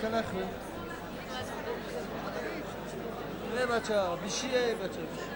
بچه نخواه ای بچه ها بیشی ای بچه بیشی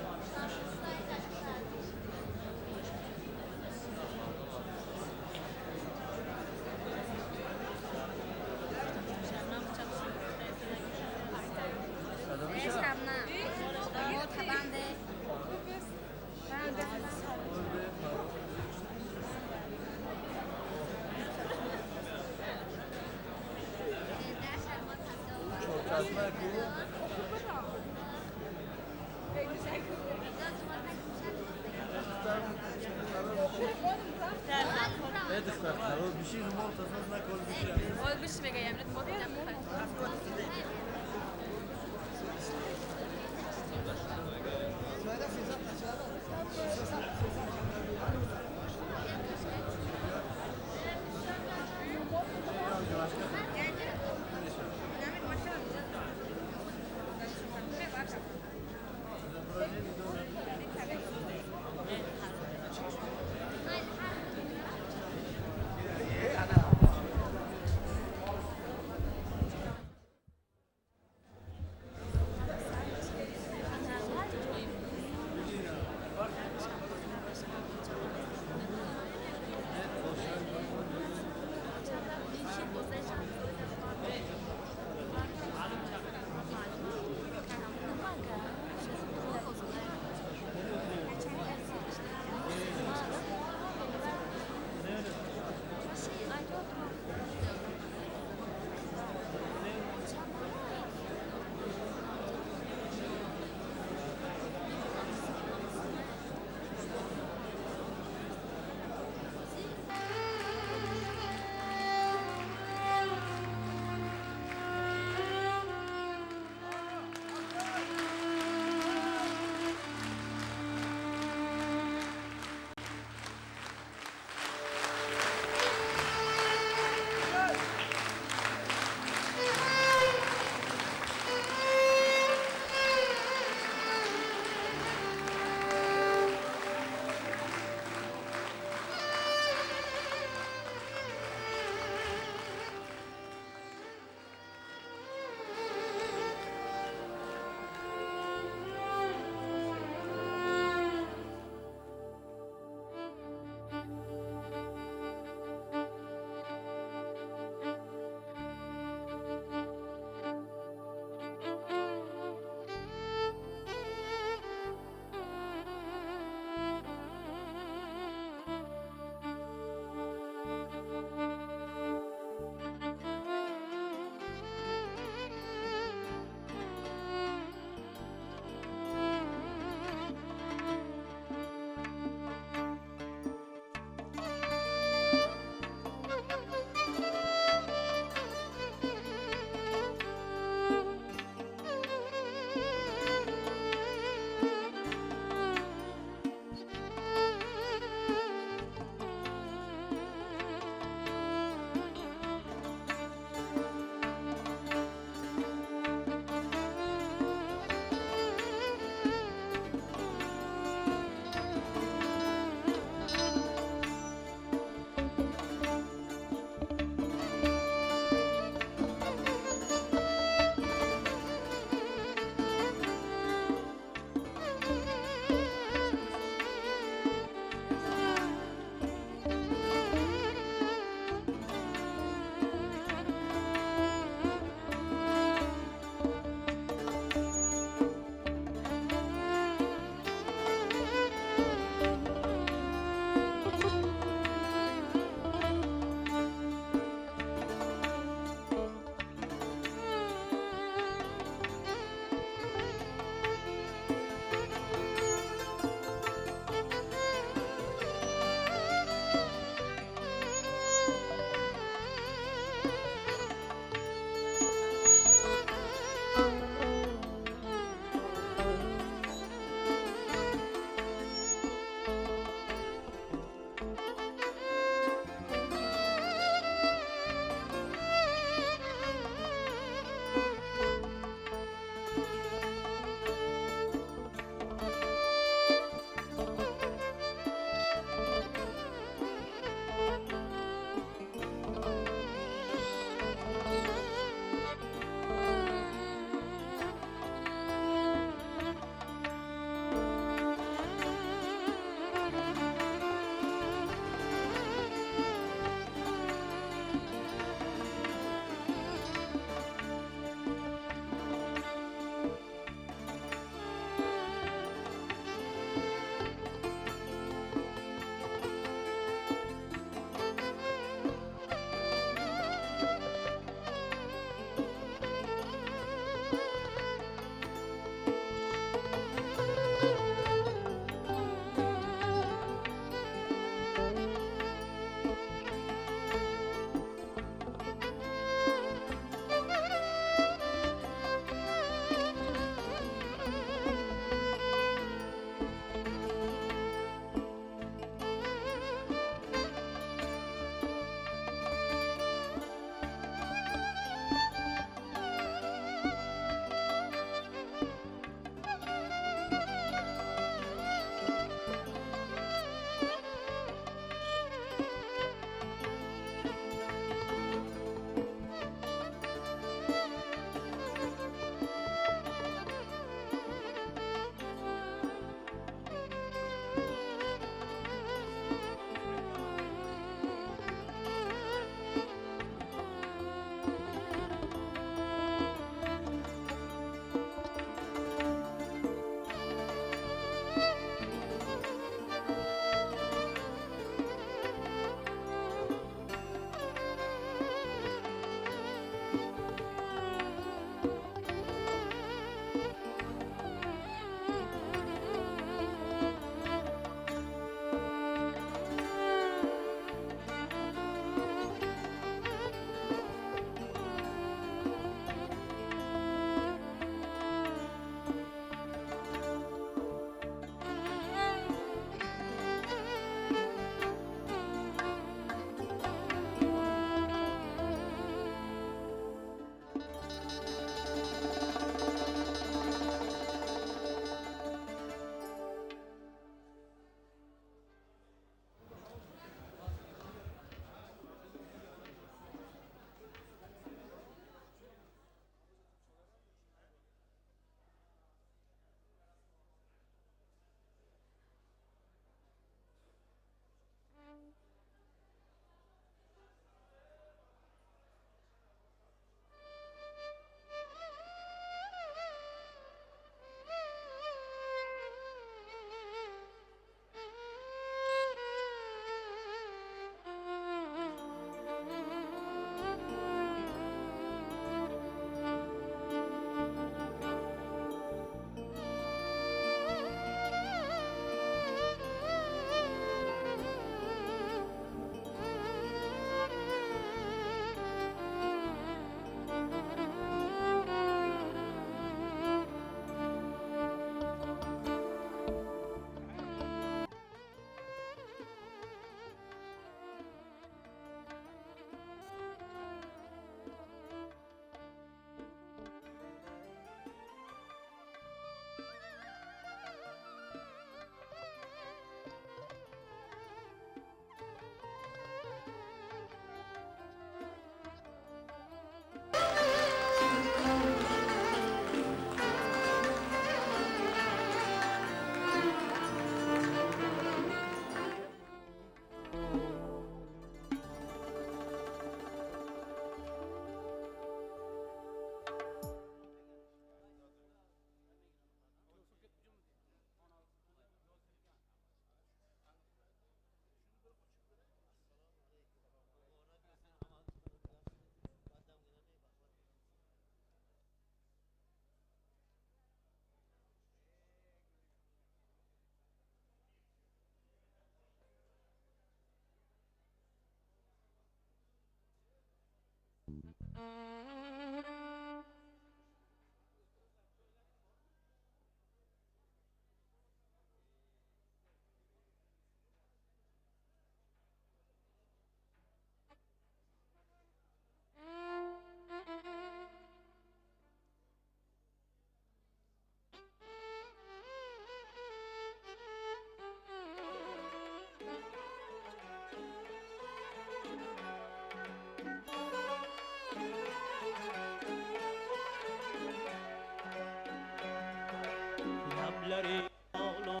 لبلری آلو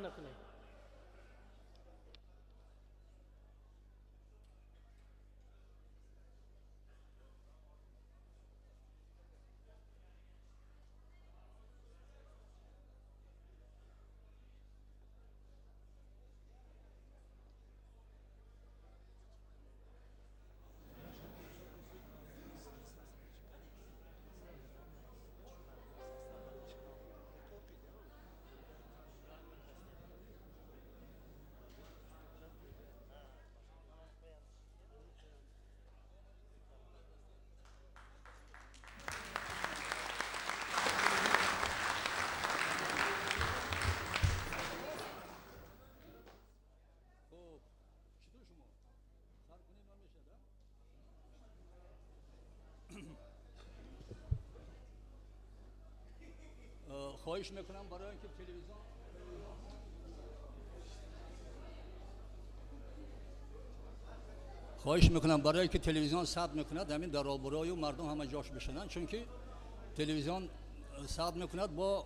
نکنه. خواهش میکنم برای اینکه تلویزیون ثبت میکند همین در آبرای و مردم همه جاش بشنن، چون که تلویزیون ثبت میکند با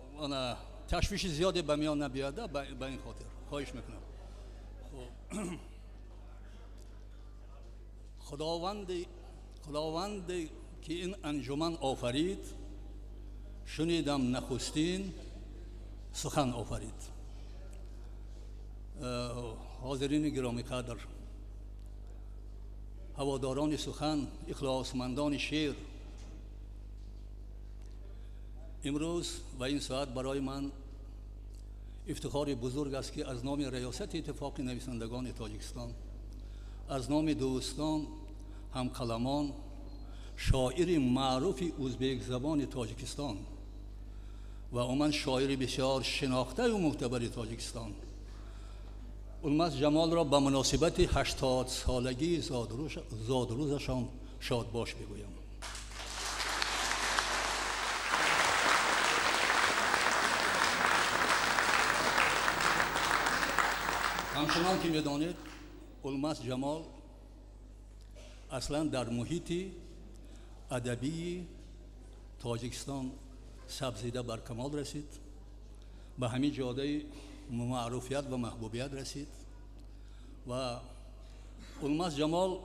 تشویش زیادی به میان نبیاده. به این خاطر خواهش میکنم. خداوندی که این انجمن آفرید، شنیدم نخستین سخن آفرید. حاضرین گرامی قدر، هواداران سخن، اخلاصمندان شعر، امروز و این ساعت برای من افتخار بزرگ است که از نام ریاست اتفاق نویسندگان تاجیکستان، از نام دوستان، همکلامان، شاعر معروف ازبک زبان تاجیکستان و عموما شاعر بسیار شناخته و معتبر تاجیکستان، الماس جمال را به مناسبت 80 سالگی زادروزشان شاد باش بگویم. همچنان که میدانید الماس جمال اصلا در محیط ادبی تاجیکستان سبزیده بر کمال رسید، به همین جاده معروفیت و محبوبیت رسید و الماس جمال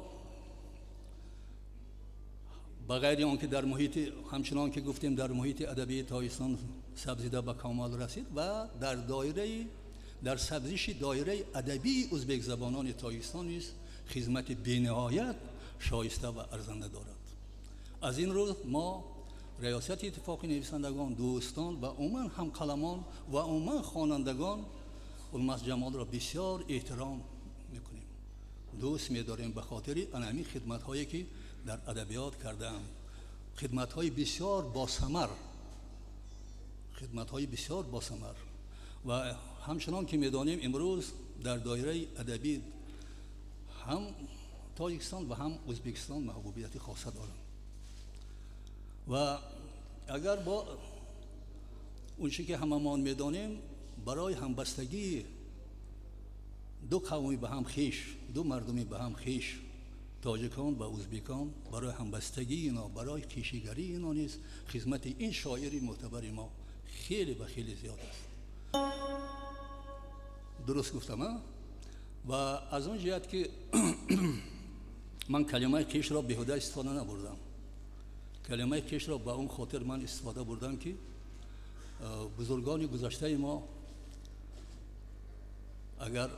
بغیر آنکه در محیط، همچنان که گفتیم در محیط ادبی تاجیکستان سبزیده به کمال رسید و در سبزیش دایره ادبی ازبک زبانان تاجیکستان نیز خدمت بی‌نهایت شایسته و ارزنده دارد. از این روز ما ریاست اتفاق نویسندگان، دوستان و عموما همکلامان و عموما خوانندگان الماس جمال را بسیار احترام میکنیم، دوست می‌داریم به خاطر انمی خدمت‌هایی که در ادبیات کرده‌اند، خدمت‌های بسیار باثمر و همچنان که می‌دانیم امروز در دایره ادبی هم تاجیکستان و هم ازبکستان محبوبیت خاصه دارند و اگر با اونچه که هممان می‌دانیم برای همبستگی دو قومی به هم خویش، دو مردمی به هم خویش، تاجیکان و ازبکان، برای همبستگی اینا، برای خویشیگری اینا نیز خدمت این شاعری معتبر ما خیلی و خیلی زیاد است. درست گفتم و از اون جهت که من کلمه خویش را بیهوده استفاده نبردم، کلمه خویش را به اون خاطر من استفاده بردم که بزرگان گذشته ما اگر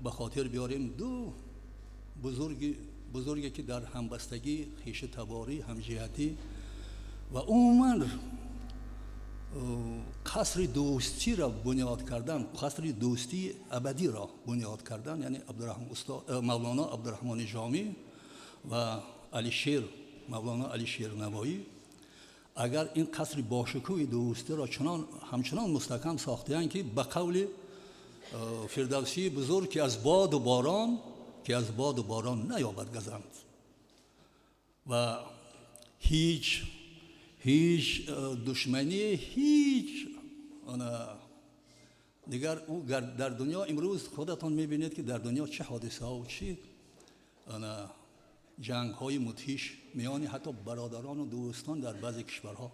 به خاطر بیاریم دو بزرگی که در همبستگی، خویش تباری، همجهتی و عموما قصر دوستی را بنیاد کردن، قصر دوستی ابدی را بنیاد کردن، یعنی مولانا عبدالرحمن جامی و مولانا علی شیر نوایی اگر این قصر باشکوه دوستی را همچنان مستحکم ساخته‌اند که به قول فردوسی بزرگ که از باد و باران نیابد گزند و هیچ دشمنی هیچ دیگر در دنیا امروز خودتان میبینید که در دنیا چه حادثه ها و چه جنگ های مدهش میان حتی برادران و دوستان در بعضی کشورها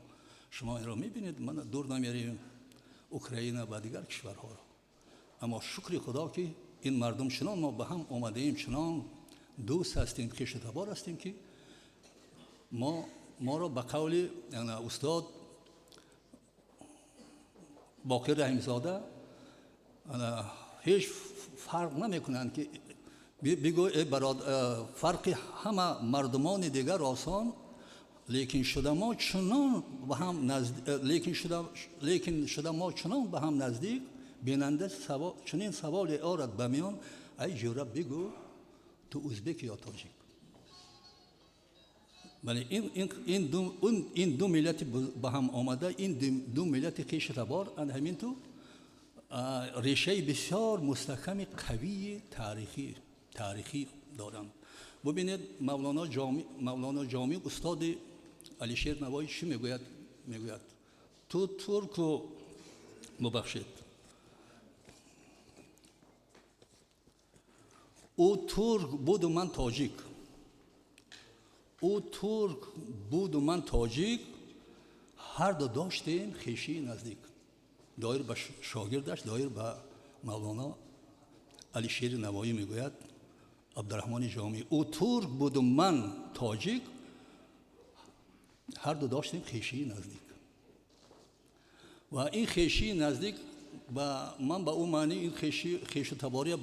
شما این را میبینید. من دور نمیریم اوکراین و دیگر کشورها را، اما شکر خدا که این مردم چنان ما به هم آمده ایم، چنان دوست هستیم، خویش تبار هستیم که ما را به قول استاد باقر رحیمزاده هیچ فرق نمیکنند که بگو فرق همه مردمان دیگر آسان، لیکن شده ما چنان به هم نزدیک بیننده چنین سوال آرد به میان ای جوره بگو تو ازبک یا تاجیک. ولی این دو ملت با هم آمده، این دو ملت خویش تبار همین تو ریشه بسیار مستحکم قوی تاریخی دارند. ببینید مولانا جامی استاد علی شیر نوایی چی میگوید؟ تو ترک و مبخشید او ترک بود و من تاجیک، هر دو داشتیم خویشی نزدیک. دایر به شاگردش، دایر به مولانا علی شیر نوایی میگوید عبدالرحمن جامی او ترک بود و من تاجیک، هر دو داشتیم خویشی نزدیک. و این خویشی نزدیک من به اون معنی این خویش تباری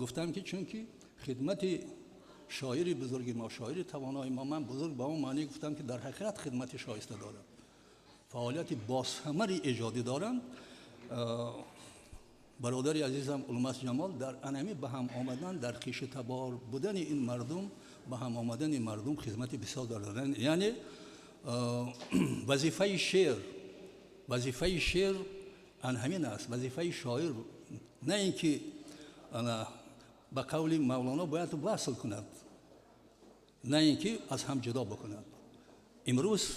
گفتم که چون که خدمت شاعری بزرگ ما، شاعر توانای ما، من بزرگ به اون معنی گفتم که در حقیقت خدمت شایسته دارد، فعالیت بازثمر ایجادی دارند. برادری عزیزم الماس جمال در انمی به هم آمدن، در خویش تبار بودن این مردم، به هم آمدن این مردم خدمت بسیار دارند. یعنی وظیفه شعر همین است، وظیفه شاعر نه اینکه به قول مولانا باید وصل کند، نه اینکه از هم جدا بکند. امروز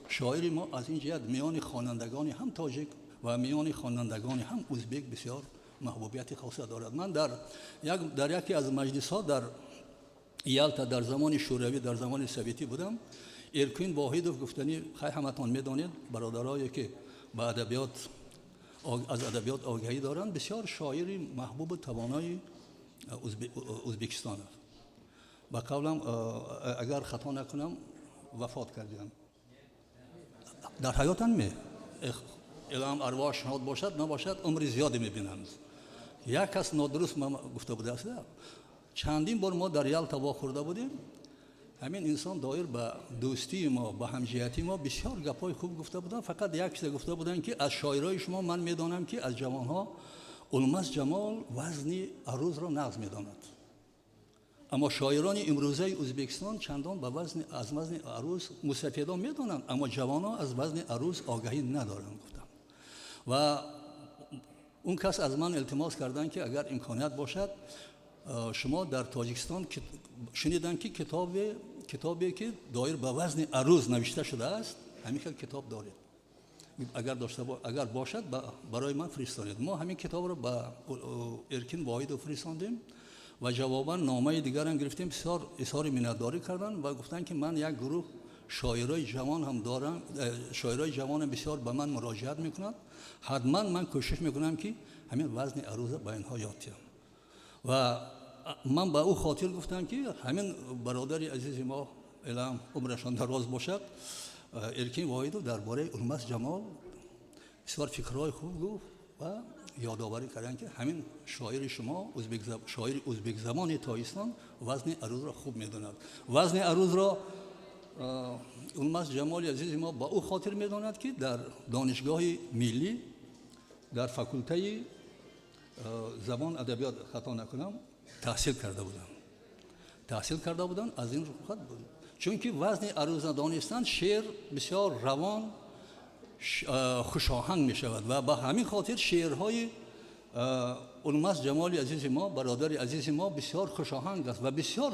شاعر ما از این جهت میان خوانندگان هم تاجیک و میان خوانندگان هم ازبک بسیار محبوبیت خاصه دارد. من در یکی از مجلس‌ها در یالتا در زمان شوروی، در زمان سویتی بودم. ایرکین واحدوف گفتنی خیلی همتون میدانید، برادرایی که از ادبیات آگاهی دارند، بسیار شاعر محبوب و توانای ازبکستان است. با قولم اگر خطا نکنم وفات کردن در حیاتن اعلام ارواح شاد باشد نباشد عمر زیادی میبینند. یک کس نادرست ما گفته بوده است، چندین بار ما در یالتا واخورده بودیم، همین انسان دایر به دوستی ما، به همجهتی ما بسیار گپای خوب گفته بودن. فقط یک چیز گفته بودن که از شاعرای شما من میدانم که از جوانها الماس جمال وزن عروض را نقض میداند، اما شاعران امروزه ازبکستان چندان به از وزن عروض مسافیدا میدانند، اما جوانها از وزن عروض آگاهی ندارند گفتم. و اون کس از من التماس کردن که اگر امکانیت باشد شما در تاجیکستان شنیدن که کتابی که دایر به وزن عروض نوشته شده است، همین کتاب دارید، اگر باشد برای من فرستانید. ما همین کتاب را به ایرکین واحد فرستاندیم و جوابا نامه دیگر هم گرفتیم. بسیار اظهار منتداری کردن و گفتن که من یک گروه شاعرای جوان هم دارم، شاعرای جوان بسیار به من مراجعت میکنند، حتما من کوشش میکنم که همین وزن عروض به اینها یاد دهم. و من به او خاطر گفتم که همین برادری عزیز ما اعلام عمرشان دراز باشد، ایرکین واحد درباره الماس جمال بسیار فکرهای خوب گفت و یادآوری کردن که همین شاعر شما شاعر ازبک زمان تایستان وزن عروض را خوب میداند. وزن عروض را اولماس جمال عزیز ما با او خاطر میداند که در دانشگاه ملی در فاکولته زبان ادبیات خطا نکنم تحصیل کرده بودند از این خط بود چون که وزن عروض دانستن شعر بسیار روان خوشاهنگ می شود و با همین خاطر شعرهای اولماس جمال عزیز ما برادر عزیز ما بسیار خوشاهنگ است و بسیار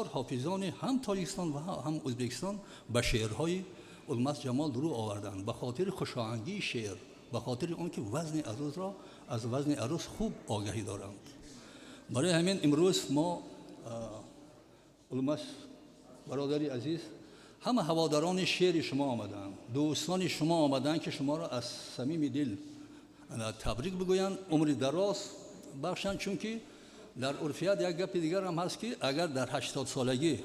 حافظان هم تاجیکستان و هم ازبکستان به شعرهای اولماس جمال درو آوردند به خاطر خوشاهنگی شعر به خاطر آنکه وزن عروض را از وزن عروض خوب آگاهی دارند. برای همین امروز ما اولماس برادری عزیز همه هواداران شعر شما آمدند دوستان شما آمدند که شما را از صمیم دل تبریک بگویند عمر دراز بخشند چون که در عرفیت یک گپ دیگر هم هست که اگر در 80 سالگی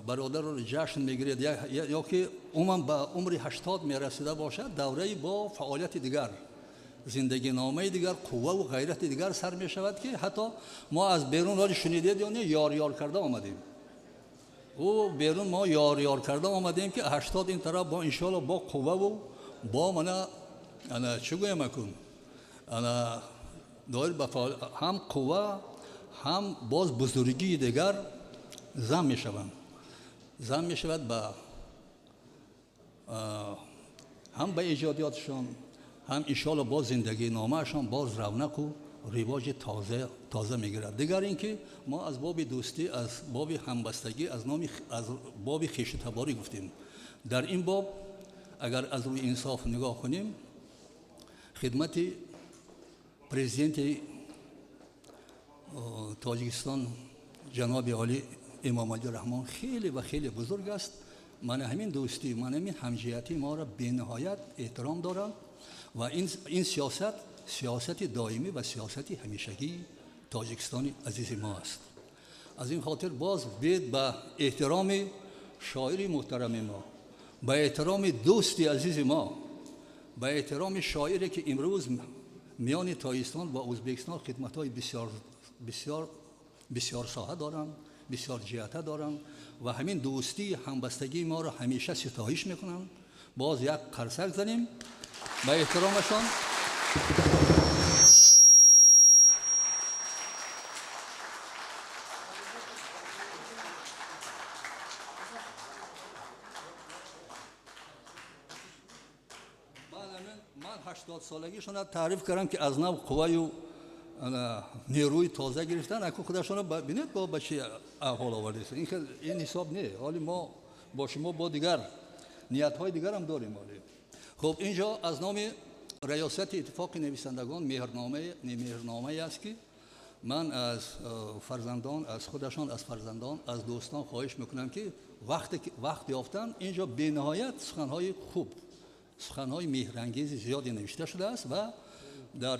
برادر را جشن میگیرد یا که عموما به عمر 80 میرسیده باشد دوره با فعالیت دیگر زندگی نامه دیگر قوه و غیرت دیگر سر می شود که حتی ما از بیرون را شنیدید یا نه یار کرده آمدیم او بیرون ما یار کرده آمدیم که 80 این طرف با انشالله با قوه و با انا چه گویم اکن انا دایر هم قوه هم باز بزرگی دیگر زم می شود به هم به ایجادیاتشان هم انشالله باز زندگی نامهشان باز رونق و رواج تازه میگیرد. دیگر اینکه ما از باب دوستی از باب همبستگی از باب خویش تباری گفتیم. در این باب اگر از روی انصاف نگاه کنیم خدمت پرزیدنت تاجیکستان جناب عالی امام علی رحمان خیلی و خیلی بزرگ است. من همین دوستی من همین همجهتی ما را بی‌نهایت احترام دارم و این سیاست دائمی و سیاست همیشگی تاجیکستان عزیز ما است. از این خاطر باز بید به احترام شاعر محترم ما به احترام دوستی عزیز ما به احترام شاعری که امروز میان تاجیکستان و ازبکستان خدمت‌های بسیار ساحه دارند بسیار جهت دارند و همین دوستی همبستگی ما را همیشه ستایش میکنند. باز یک قرصک زنیم به احترامشان. من 80 سالگیشون را تعریف کردم که از نو قوه و نیروی تازه گرفتن اکنون خودشون را ببینید با چه احوال آورده. این حساب نه. حالی ما با شما با دیگر نیت‌های دیگر هم داریم. خب اینجا از نام ریاست اتفاق نویسندگان مهرنامه است که من از فرزندان از خودشان از فرزندان از دوستان خواهش میکنم که وقت یافتن اینجا بی‌نهایت سخن‌های خوب سخن‌های مهرانگیز زیادی نوشته شده است و در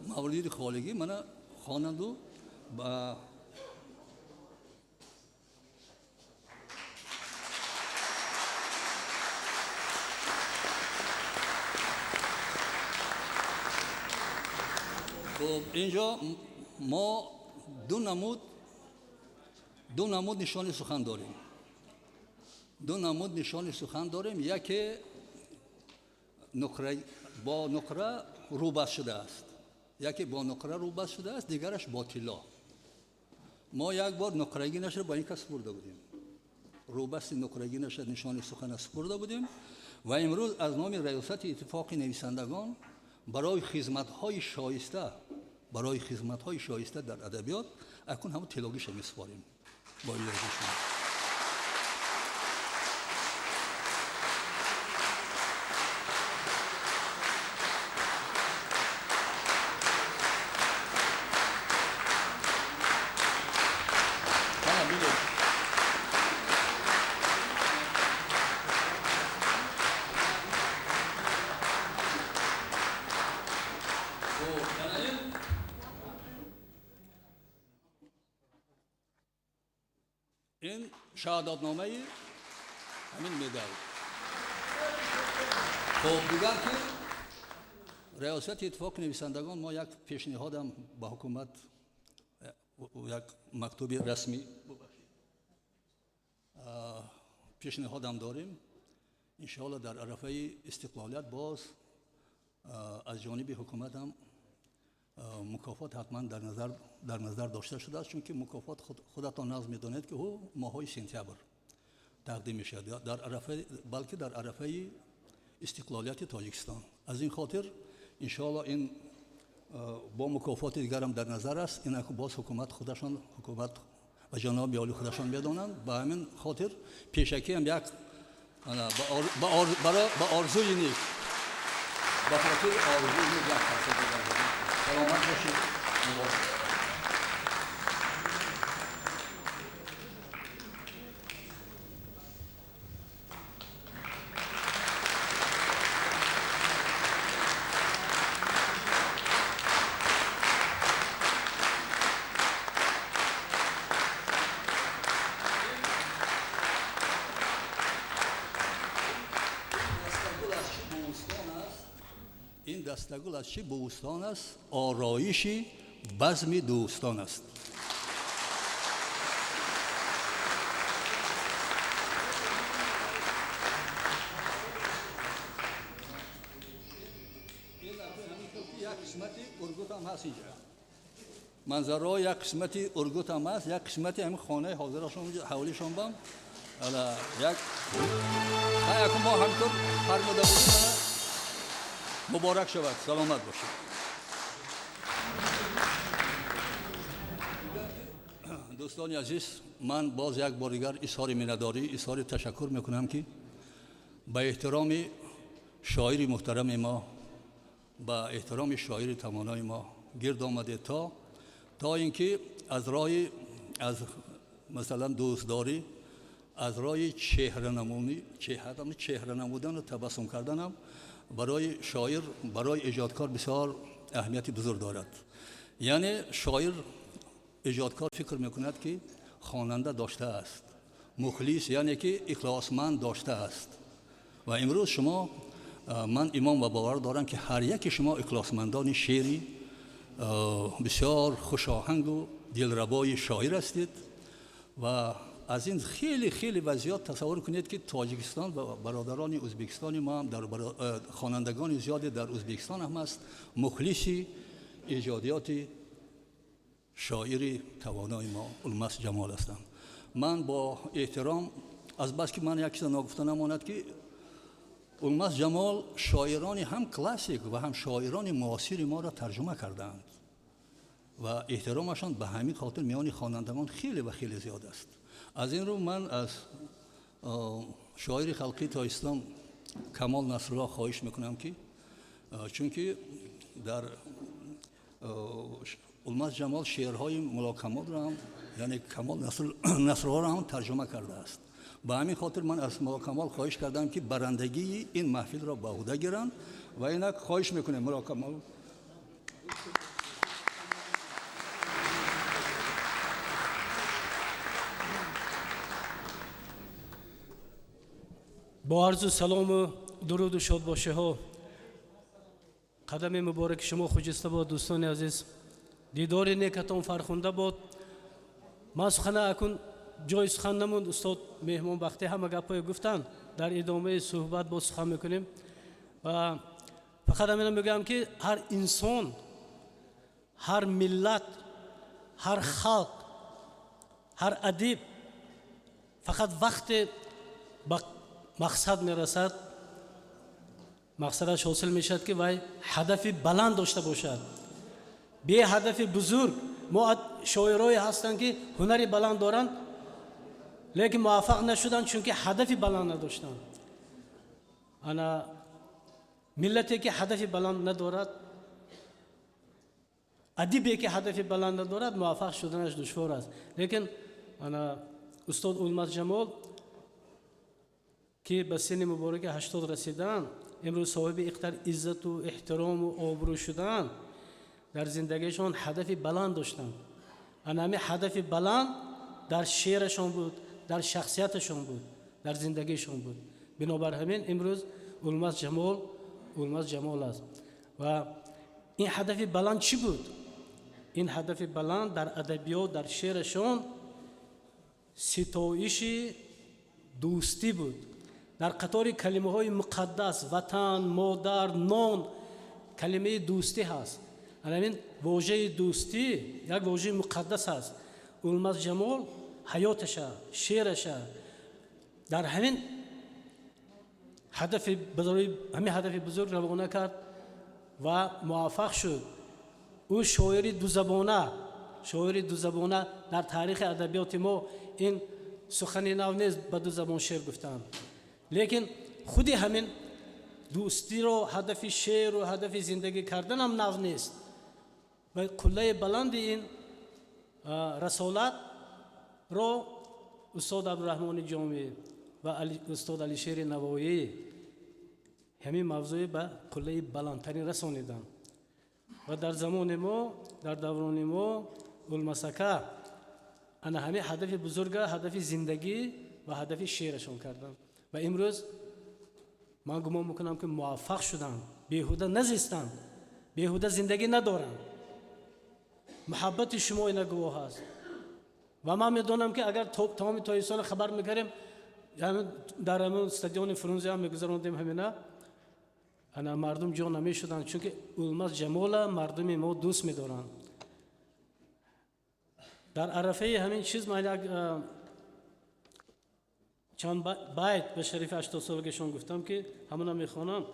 مولد خالگی من خوانند و با اینجا ما دو نمود نشان سخن داریم. یکی با نقره روبست شده است دیگرش با طلا. ما یک بار نقرگی نشد با این کس سپرده بودیم روبست نقرگی نشد نشان سخن سپرده بودیم و امروز از نام ریاست اتفاق نویسندگان برای خدمت‌های شایسته در ادبیات اکنون همون طلاگیش میسپاریم با این این شهادتنامه همین مدال. خب دیگر که ریاست اتفاق نویسندگان ما یک پیشنهادم با حکومت یک مکتوب رسمی پیشنهادم داریم انشاءالله در عرفه استقلالیت باز از جانب حکومت هم مکافات حتما در نظر داشته شده است، چون که مکافات خودتان نظم می‌دانید که او ماهای سپتامبر تقدیم می‌شود در عرفه، بلکه در عرفه استقلالیت تاجیکستان. از این خاطر انشاءالله این با مکافات دیگر هم در نظر است. اینا که باز حکومت و جناب عالی خودشان می‌دانند. به همین خاطر پیشکی هم یک با آرزوی نیک به خاطر آرزوی نیک یک فرصت دیگر سلامت باشید. مبارک. این دستگل از چی بوستان است؟ آرایشی بزم دوستان است. این یک قسمتی ارگوت هم هست اینجا. منظره یک قسمتی ارگوت هم هست، یک قسمتی همین خانه حاضرشون حوالیشون بام. حالا یک ما همطور فرموده بودیم مبارک شود، سلامت باشید. دوستان عزیز، من باز یک بار دیگر اظهار مینه‌داری، اظهار تشکر میکنم که به احترام شاعر محترم ما، با احترام شاعر توانای ما گرد آمده تا اینکه از راه مثلا دوستداری، از راه چهره نمودن و تبسم کردنم برای شاعر، برای ایجادکار بسیار اهمیت بزرگ دارد. یعنی شاعر ایجادکار فکر میکند که خواننده داشته است، مخلص یعنی که اخلاصمند داشته است. و امروز شما، من ایمان و باور دارم که هر یک شما اخلاصمندان شعری بسیار خوشاهنگ و دلربای شاعر هستید. و از این خیلی خیلی وضعیت تصور کنید که تاجیکستان و برادران ازبکستانی ما هم در خوانندگان زیادی در ازبکستان هم هست مخلصی ایجادیات شاعر توانای ما الماس جمال هستند. من با احترام، از بس که من یک چیز نگفته نماند که الماس جمال شاعران هم کلاسیک و هم شاعران معاصر ما را ترجمه کردند و احترامشان به همین خاطر میان خوانندگان خیلی و خیلی زیاد است. از این رو من از شاعر خلقی تا اسلام کمال نصرالله خواهش میکنم که چون که در الماس جمال شعرهای مولا کمال را هم، یعنی کمال نصرالله را هم ترجمه کرده است. به همین خاطر من از مولا کمال خواهش کردم که برندگی این محفل را به عهده گیرند و اینک خواهش میکنم مولا کمال با عرض سلام و درود و شادباشی ها قدم مبارک شما خجسته باد. دوستان عزیز، دیدار نیکتان فرخنده باد. ما سخن اکن جای سخن نموند، استاد مهمان وقتی همه گپای گفتن، در ادامه صحبت با سخن میکنیم. و فقط همین میگم که هر انسان، هر ملت، هر خلق، هر ادیب فقط وقت با مقصد میرسد، مقصدش حاصل میشد که وای هدف بلند داشته باشد. به هدف بزرگ ما شاعرای هستند که هنری بلند دارند لیکن موفق نشدند چون که هدف بلند نداشتند. انا ملتی که هدف بلند ندارد، ادیبی که هدف بلند ندارد، موفق شدنش دشوار است. لیکن انا استاد الماس جمال که به سن مبارک 80 رسیدن، امروز صاحب اقتدار، عزت و احترام و آبرو شدن، در زندگیشان هدف بلند داشتند. همین هدف بلند در شعرشان بود، در شخصیتشان بود، در زندگیشان بود. بنابر همین امروز الماس جمال است. و این هدف بلند چی بود؟ این هدف بلند در ادبیات، در شعرشان ستایش دوستی بود. در قطار کلمه های مقدس وطن، مادر، نان کلمه دوستی هست. همین واژه دوستی یک واژه مقدس هست. اولماز جمال حیاتشه، شعرشه در همین هدف بزرگ روانه کرد و موفق شد. او شاعر دو زبانه در تاریخ ادبیات ما این سخن نو نیست به دو زبان شعر گفتن، لیکن خودی همین دوستی رو هدف شعر و هدف زندگی کردن هم نو نیست. و کله بلند این رسالت رو استاد عبدالرحمن جامی و استاد علیشیر نوایی همین موضوع به کله بلندترین رسانیدن و در زمان ما در دوران ما المسکه انا همین هدف بزرگ هدف زندگی و هدف شعرشون کردن و امروز من گمان میکنم که موفق شدن، بیهوده نزیستن، بیهوده زندگی ندارن. محبت شما این گواه است و من میدونم که اگر تمام تایسان خبر میکردیم در همون استادیون فرونزه هم میگذراندیم همینا انا مردم جان نمیشدن، چون که اولماز جمال مردم ما دوست میدارن. در عرفه همین چیز من چند بیت به شریف 80 سالگیشون گفتم که همونا میخوانم.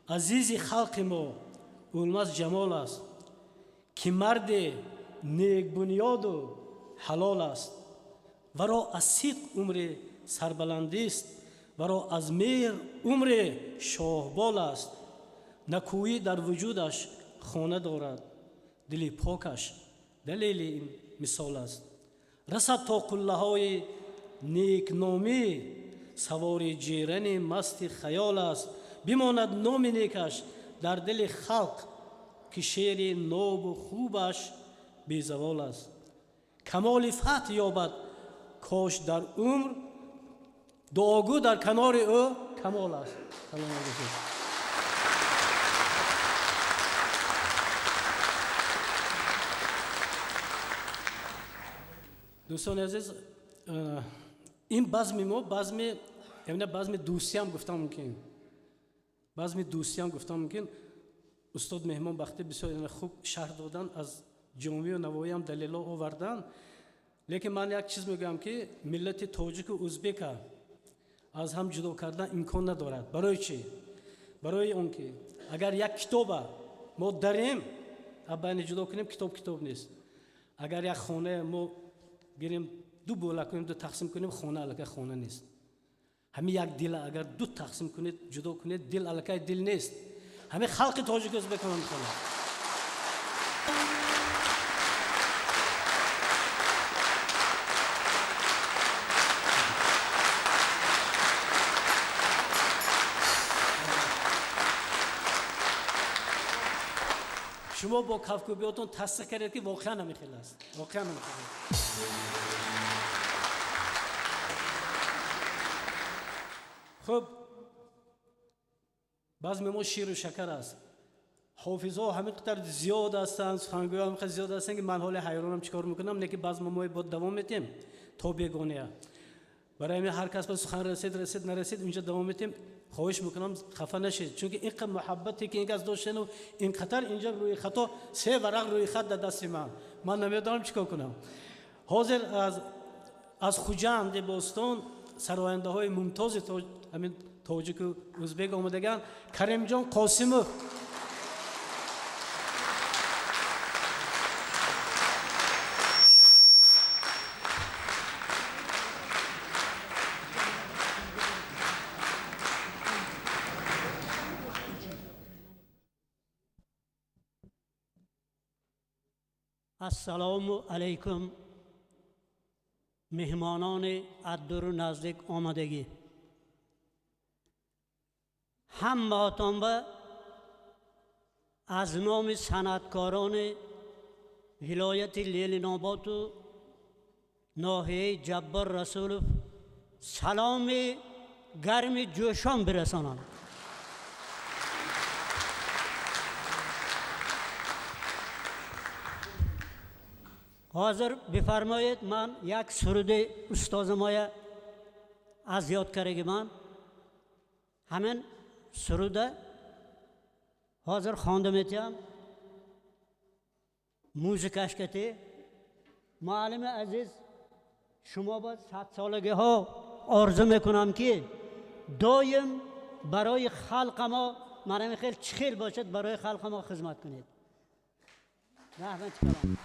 عزیزی خلق ما اولماز جمال است که مرد نیک بنیاد و حلال است و را از صدق عمر سربلندی است و را از مهر عمر شاهبال است. نکویی در وجودش خانه دارد، دلی پاکش دلیل این مثال است. رسد تا قله های نیک نامی سوار جیرن مست خیال است. بماند نام نیکش در دل خلق که شعر ناب و خوبش بی زوال است. کمال فتح یابد کاش در عمر، دعاگو در کنار او کمال است. سلام علیکم. دوستان عزیز، این بزم ما بزم دوستی هم گفتم ممکن، بزم دوستی هم گفتم ممکن. استاد مهمان بختی بسیار خوب شرح دادن، از جامی و نوایی هم دلیل آوردن. لیکن من یک چیز میگم که ملت تاجیک و ازبک از هم جدا کردن امکان ندارد. برای چی؟ برای اون که اگر یک کتاب ما داریم بین جدا کنیم، کتاب نیست. اگر یک خانه ما گیریم دو بوله کنیم، دو تقسیم کنیم، خانه الکه خانه نیست. همین یک دل اگر دو تقسیم کنید جدا کنید، دل الکه دل نیست. همه خلق تاجیک و ازبک هم میکنن. شما با کفکوبیاتون تصدیق کردید که واقعا نمیخیل است. واقعا نمیخیل. خب بزم ما شیر و شکر است. حافظها همین قدر زیاد هستند، سخنگوی هم خیلی زیاد هستند که من حال حیرانم چیکار میکنم. نه که بزم ما با دوام میتیم تا بیگانه. برای همین هر کس به سخن رسید نرسید اونجا دوام میتیم. خواهش میکنم خفه نشید، چون که اینقدر محبتی که این از داشتن و این خطر اینجا روی خطا 3 ورق روی خط در دست من نمیدونم چیکار کنم. حاضر از خوجند بوستان سراینده های ممتاز همین تاجیک و ازبک آمدگان. کریم جان قاسموف، السلام علیکم مهمانان از دور و نزدیک آمدگی. همهاتان از نام صنعتکاران ولایت لیلین آباد و ناحیه جبار رسولوف سلام گرم جوشان برسانم. حاضر بفرمایید من یک سرود استاد مایه از یادکاری من همین سروده حاضر خواندم ایتیم موزیکش کتی معلم عزیز شما با 100 سالگی ها آرزو میکنم که دایم برای خلق ما مرام خیلی چخیل باشد برای خلق ما خدمت کنید. رحمت کلام.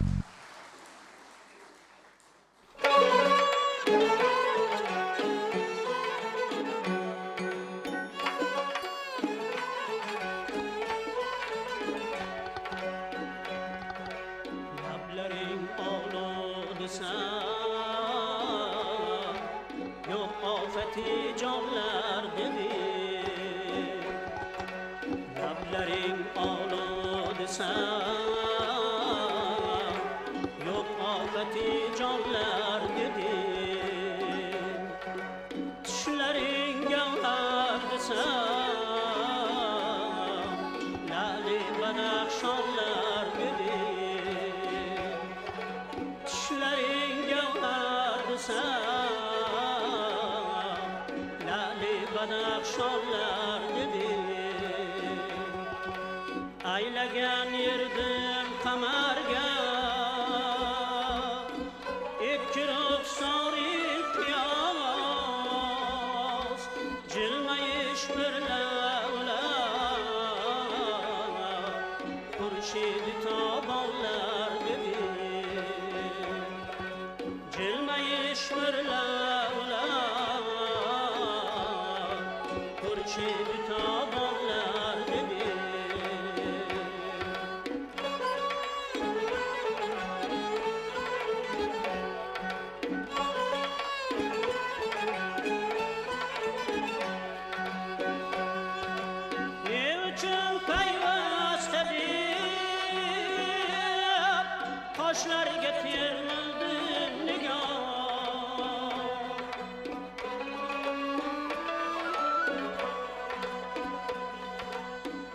Aylagan yerdim qamarga ikki ruxsori piyos jilmayish bir lavlar Xurshid tobonlar dedi jilmayish bir lavlar Xurshid tobonlar dedi Qoshlarga termildim nigor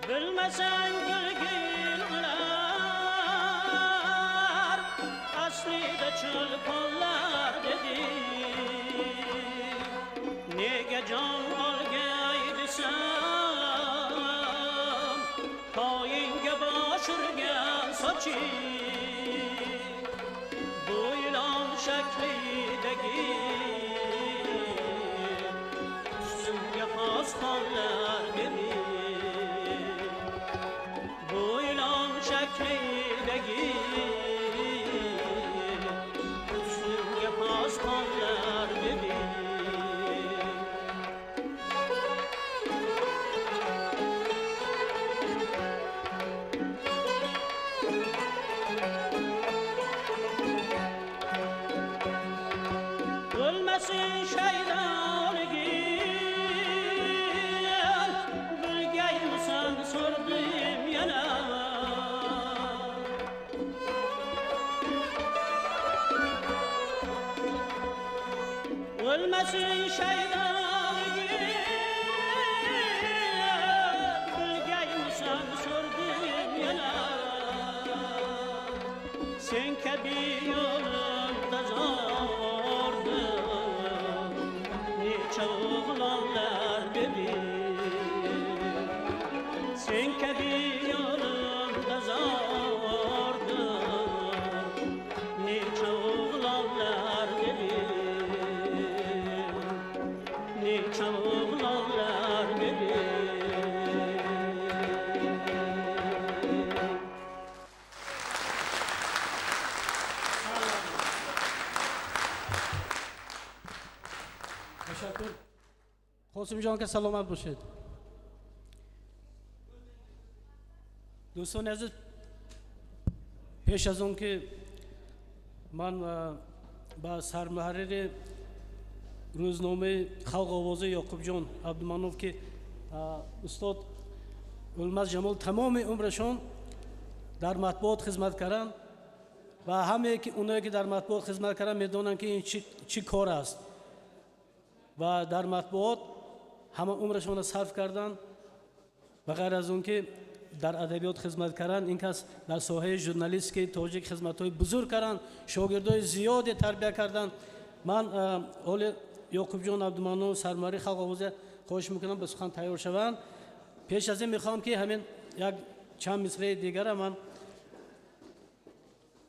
Bilmasang gulgil ular aslida cho'lponlar dedi Nega jon olgay desam poyinga bosh urgan soching şeklideki üstümge pastorlar dedi Bu ilan şeklideki üstümge pastorlar dedi Ölmesin şeytanigin Bilgey misan sordum yana Ölmesin şeytanigin Bilgey misan sordum yana Sen kebi yolunda Çoğulanlar dedi Sen kebi yolunda zordu Ne çoğulanlar dedi Ne çoğulanlar dedi Teşekkür. Qosimjon aka salomat bo'lishadi. Do'stlar aziz, pesh az on ki man ba sarmuharriri روزنامه خلق آوازه یعقوبجان عبدالمناف که استاد علمز جمال تمام عمرشان در مطبوعات خدمت کردن و همه که اونایی که در مطبوعات خدمت کردن میدونن که این چی کار است و در مطبوعات همه عمرشان را صرف کردن و غیر از اون که در ادبیات خدمت کردن این کس در ساحه ژورنالیستیک تاجیک خدمت‌های بزرگ کردن شاگردای زیادی تربیت کردن من اول یعقوبجان عبدالمنان سرمری خلق آوازه خواهش میکنم به سخن تیار شوند. پیش از این میخوام که همین یک چند مصرع دیگر من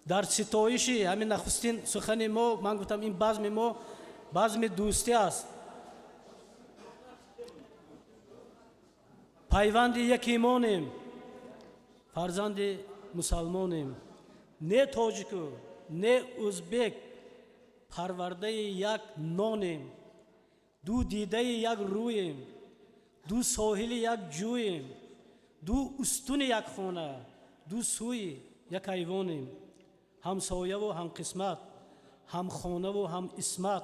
در ستایشی همین نخستین سخن ما، من گفتم این بزم ما بزم دوستی است، پیوند یک ایمانیم، فرزند مسلمانیم، نه تاجیکو نه ازبک، پرورده یک نانیم، دو دیده یک رویم، دو ساحل یک جویم، دو استون یک خانه، دو سوی یک ایوانیم، هم سایه و هم قسمت، هم خانه و هم اسمت،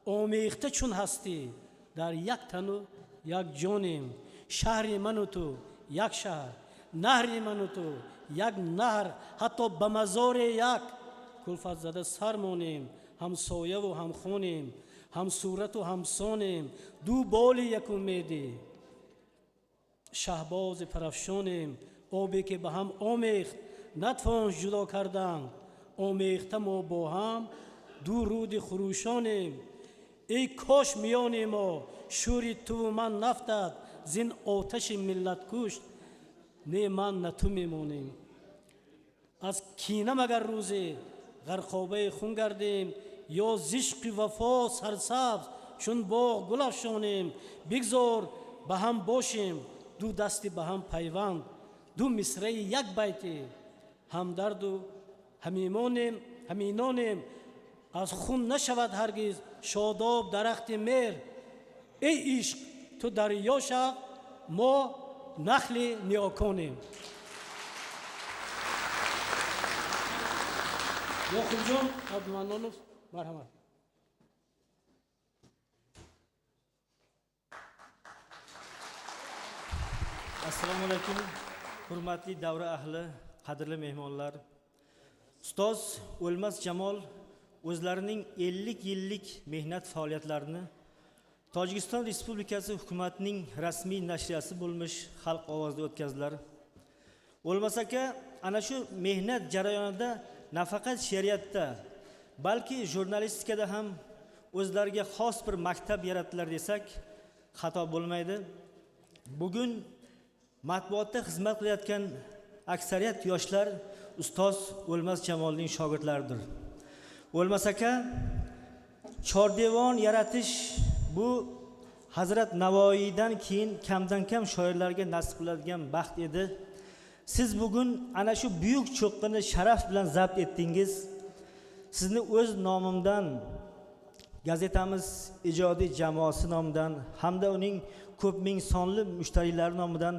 آمیخته چون هستی در یک تن و یک جانیم، شهر من و تو یک شهر، نهر من و تو یک نهر، حتی به مزار یک کلفت زده سر مانیم، هم سایه و هم خونیم، هم صورت و هم سانیم، دو بال یک امیدی، شهباز پرفشانیم، آبی که به هم آمیخت نتوان جدا کردن، آمیخته ما با هم دو رود خروشانیم، ای کاش میان ما شوری تو و من نفتد، زین آتش ملت کشت نه من نه تو میمانیم، از کینه مگر روزی غرقابه خون گردیم، یا زشق وفا سرسبز چون باغ گل افشانیم، بگذار به هم باشیم دو دستی به هم پیوند، دو مصرع یک بیتی، همدرد و همینانیم، از خون نشود هرگز شاداب درخت مهر، ای عشق تو دریا شو ما نخل نیاکانیم. یعقوب جان عبدالمنانوف مرحمت. Assalomu alaykum, hurmatli davra ahli, qadrli mehmonlar. Ustoz O'lmas Jamol o'zlarining 50 yillik mehnat faoliyatlarini Tojikiston Respublikasi hukumatining rasmiy nashriyasi bo'lmish Xalq ovozida o'tkazdilar. O'lmas aka ana shu mehnat jarayonida nafaqat she'riyatda, balki jurnalistikada ham o'zlariga xos bir maktab yaratdilar desak xato bo'lmaydi. Bugun matbuotda xizmat qilayotgan aksariyat yoshlar ustoz O'lmas Jamolning shogirdlaridir. O'lmas aka chordevon yaratish bu Hazrat Navoiydan keyin kamdan kam shoirlarga nasib qiladigan baxt edi. Siz bugun ana shu buyuk cho'qqini sharaf bilan zabt etdingiz. Sizni o'z nomimdan, gazetamiz ijodiy jamoasi nomidan hamda uning ko'p ming sonli mushtariylari nomidan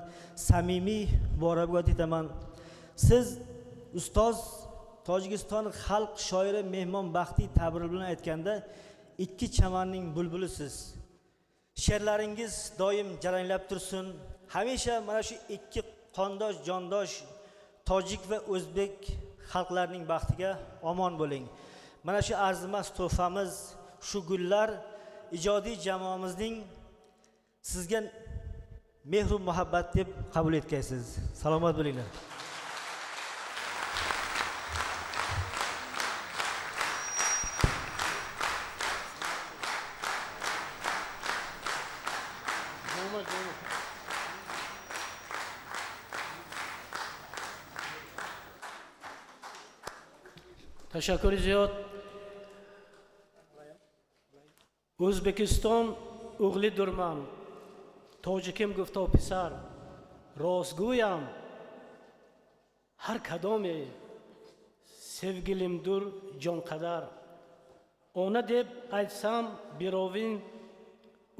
samimiy muborakbod etaman. Siz ustoz Tojikiston xalq shoiri Mehmon Baxtiy ta'biri bilan aytganda ikki chamanning bulbulisiz. She'rlaringiz doim jaranglab tursin. Hamisha mana shu ikki qondosh jondosh tojik va o'zbek xalqlarining baxtiga omon bo'ling. Mana shu arzimas tuhfamiz, shu gullar ijodiy jamoamizning sizga mehr va muhabbat deb qabul etgaysiz. Salomat bo'linglar. تشکر زیاد. ازبکستان اوغلی درمم، تاجیکم گفتا پسر، راستگویم هر کدامه sevgilim dur can kadar. Ona deb aytsam birovin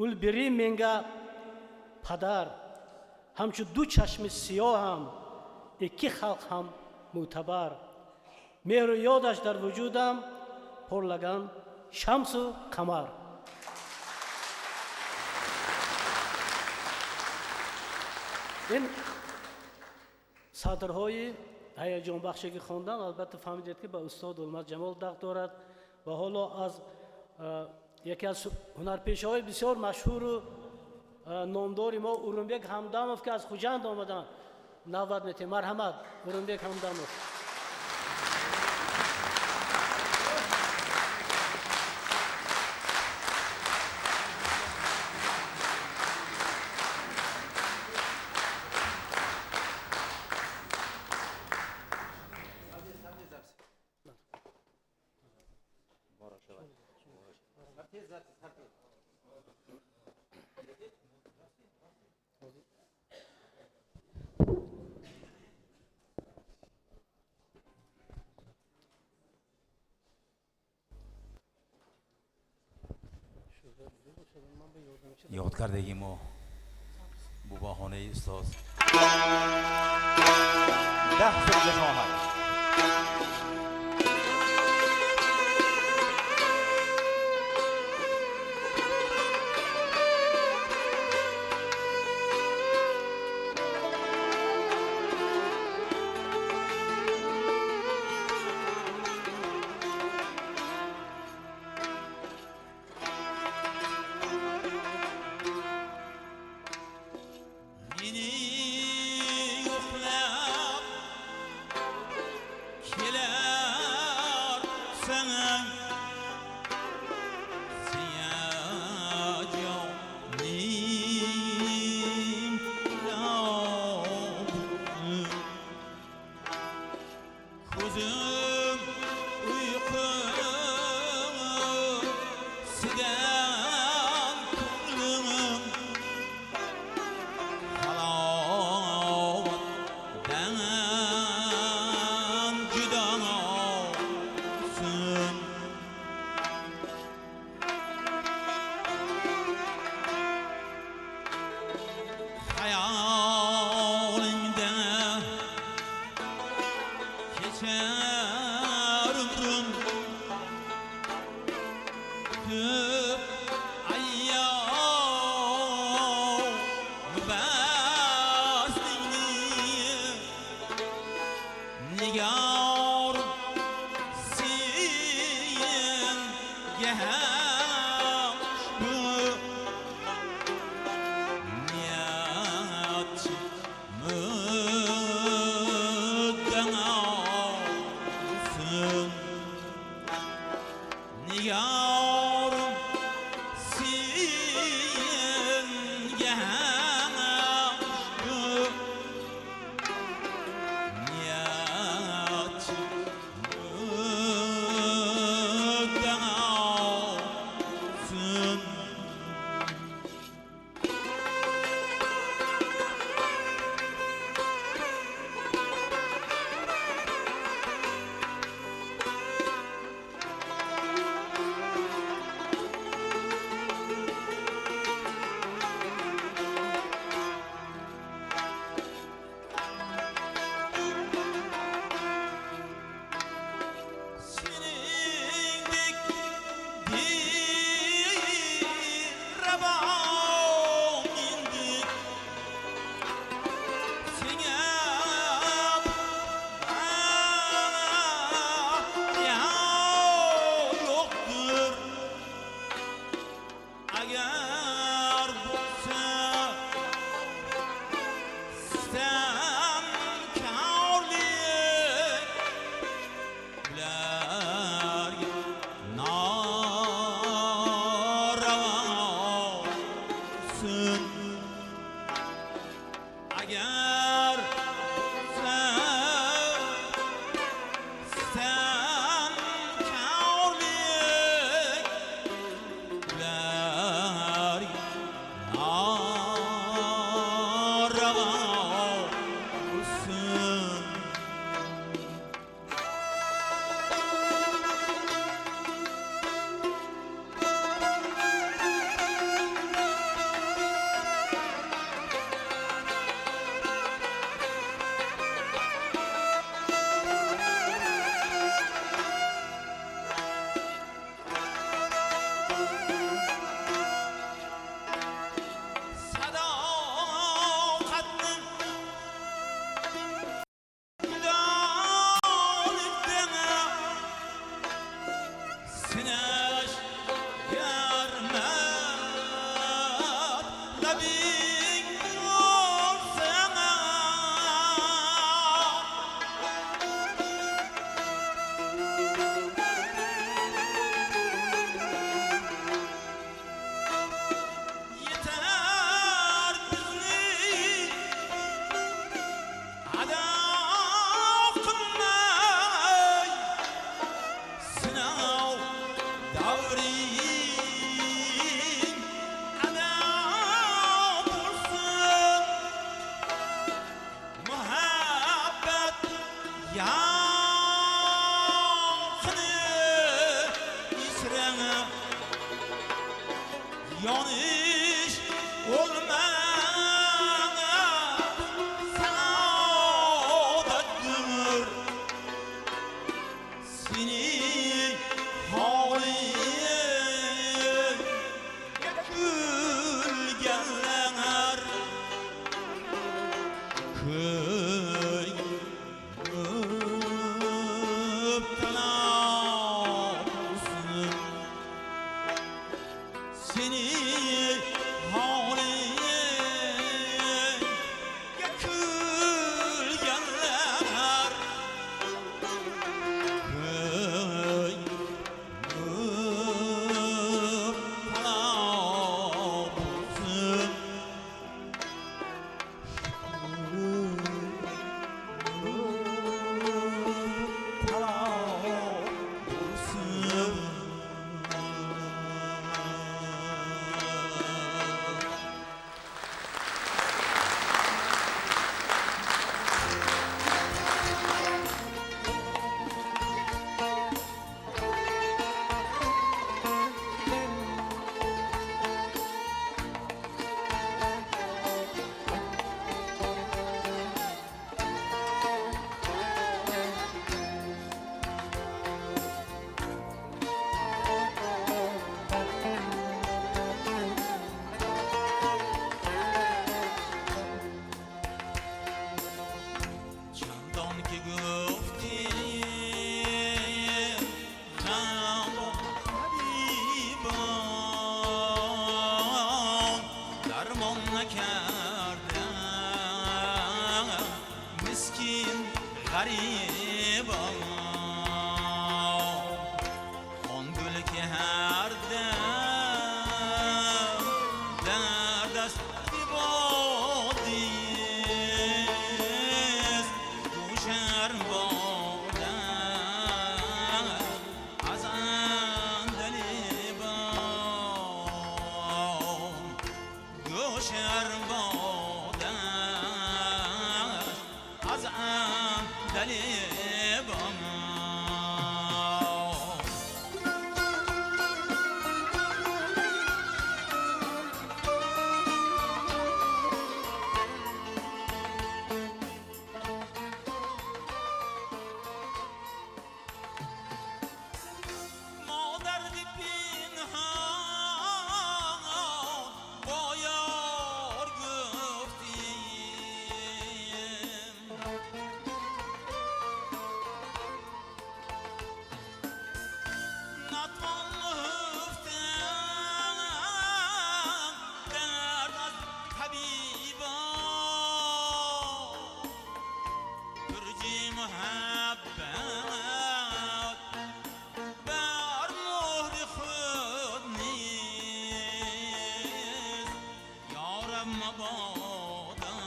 ul biri menga padar. Hamchu du chashmi siyoham, ikki xalq ham mo'tabar. Mehru yodash dar vujudam porlagan shamsu qamar. این صدرهای هیجان بخشی که خواندم البته فهمیدید که به استاد علمت جمال دغ دارد و حالا از یکی از هنرپیشه‌های بسیار مشهور و نامدار ما اورنبک همدموف که از خوجند آمدن 90 متر. مرحمت اورنبک همدموف. یاد کردگی ما بو بهانه استاد 10 سال شما Yakını isrene yanış olmana saadattır seni halin gülgenler köy müptelasın seni halin gülgenler köy müptelasın چندان که گفتی غم حبیبان درمان نکردم مسکین غریبان آن گل که هر دم در دست بادیست گوشر بادم از اندلی بام گوشر بادم از اندلی بام ما درد پنهان با یار گفتیم نتوان گفتن درد از طبیبان گرجی محبت بر مهر خود نیست یارم مبادا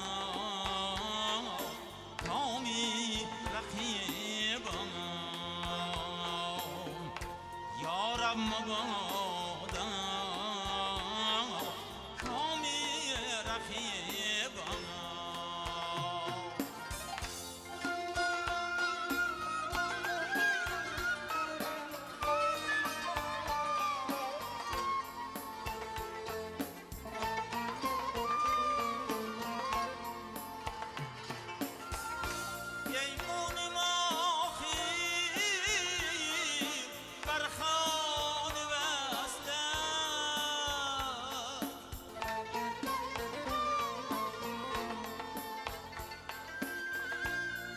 کامی رقیبم یارم مبادا کامی رقیبم ییمون ماخی بر خانه بسته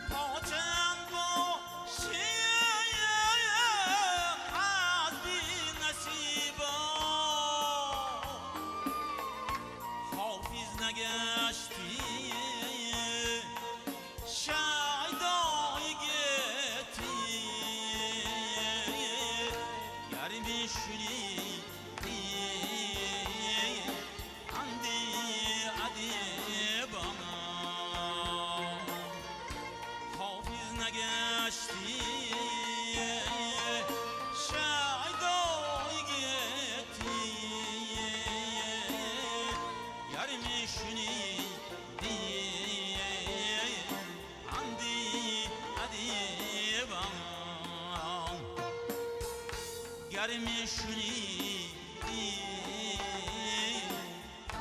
پاچند باشی از بی نصیبان حافظ نگشتی شایدای گتی گرمی شدی اندی ادیبم حافظ نگشتی شایدای گتی گرمی شدی اندی ادیبم yarimi shuni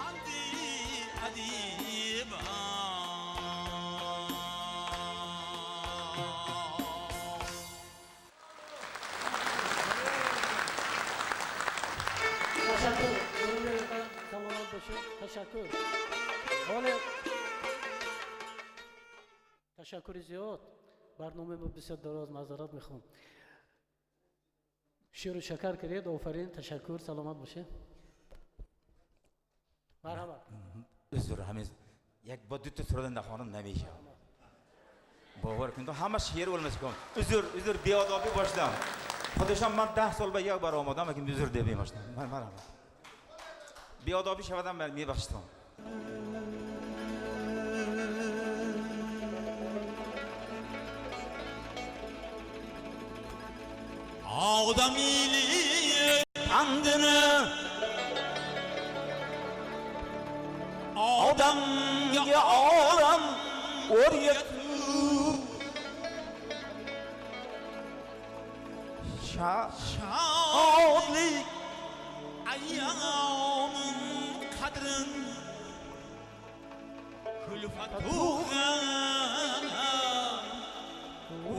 andi adiba Teşekkür. Yorumlarınızdan salomat bo'lishing. Teşekkür. Hali تشکر زیاد. برنامه ما بسیار دراز، معذرت میخوام. شیر و شکر کردید. آفرین. تشکر. سلامت باشه. مرحبا. özür hamiz yak bu düttü sıradan da hanım neymiş ya باور کن تو همه شیر ولمس کن özür بیادابی باشدم خودشم من 10 سال به یک بار آمدم اگه özür دیبی باشدم من بیادابی شودم من میبخشتم Adam iyiliği andını Adam ya olam oraya şadlık ayağımın kadrın külfatuğa